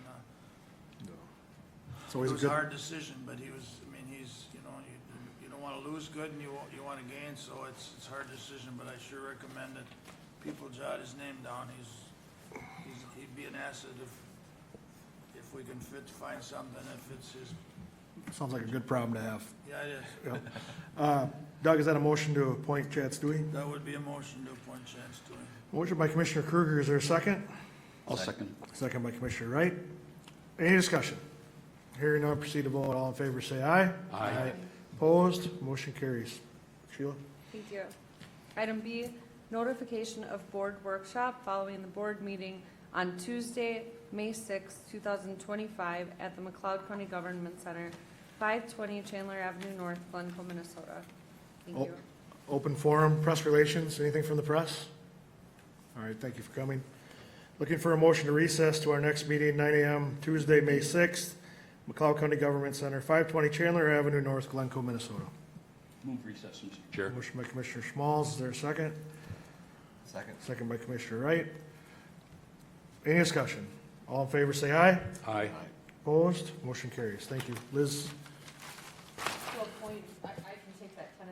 So it he's was a a good. hard decision, but he was. I mean, he's. You don't want to lose good, and you want to gain. So it's a hard decision, but I sure recommend that people jot his name down. He'd be an asset if we can find something that fits his. Sounds like a good problem to have. Yeah, it is. Yep. Doug, is that a motion to appoint Chad Stewie? That would be a motion to appoint Chad Stewie. Motion by Commissioner Kruger, is there a second? I'll second. Second by Commissioner Wright. Any discussion? Hearing none, proceed to vote. All in favor, say aye. Aye. Opposed? Motion carries. Sheila? Thank you. Item B, notification of board workshop following the board meeting on Tuesday, May 6, 2025, at the McLeod County Government Center, 520 Chandler Avenue North, Glencoe, Minnesota. Thank you. Open forum, press relations, anything from the press? All right, thank you for coming. Looking for a motion to recess to our next meeting, 9 a.m., Tuesday, May 6th, McLeod County Government Center, 520 Chandler Avenue North, Glencoe, Minnesota. Move recess, Mr. Chair. Motion by Commissioner Schmalz, is there a second? Second. Second by Commissioner Wright. Any discussion? All in favor, say aye. Aye. Opposed? Motion carries. Thank you. Liz? To appoint, I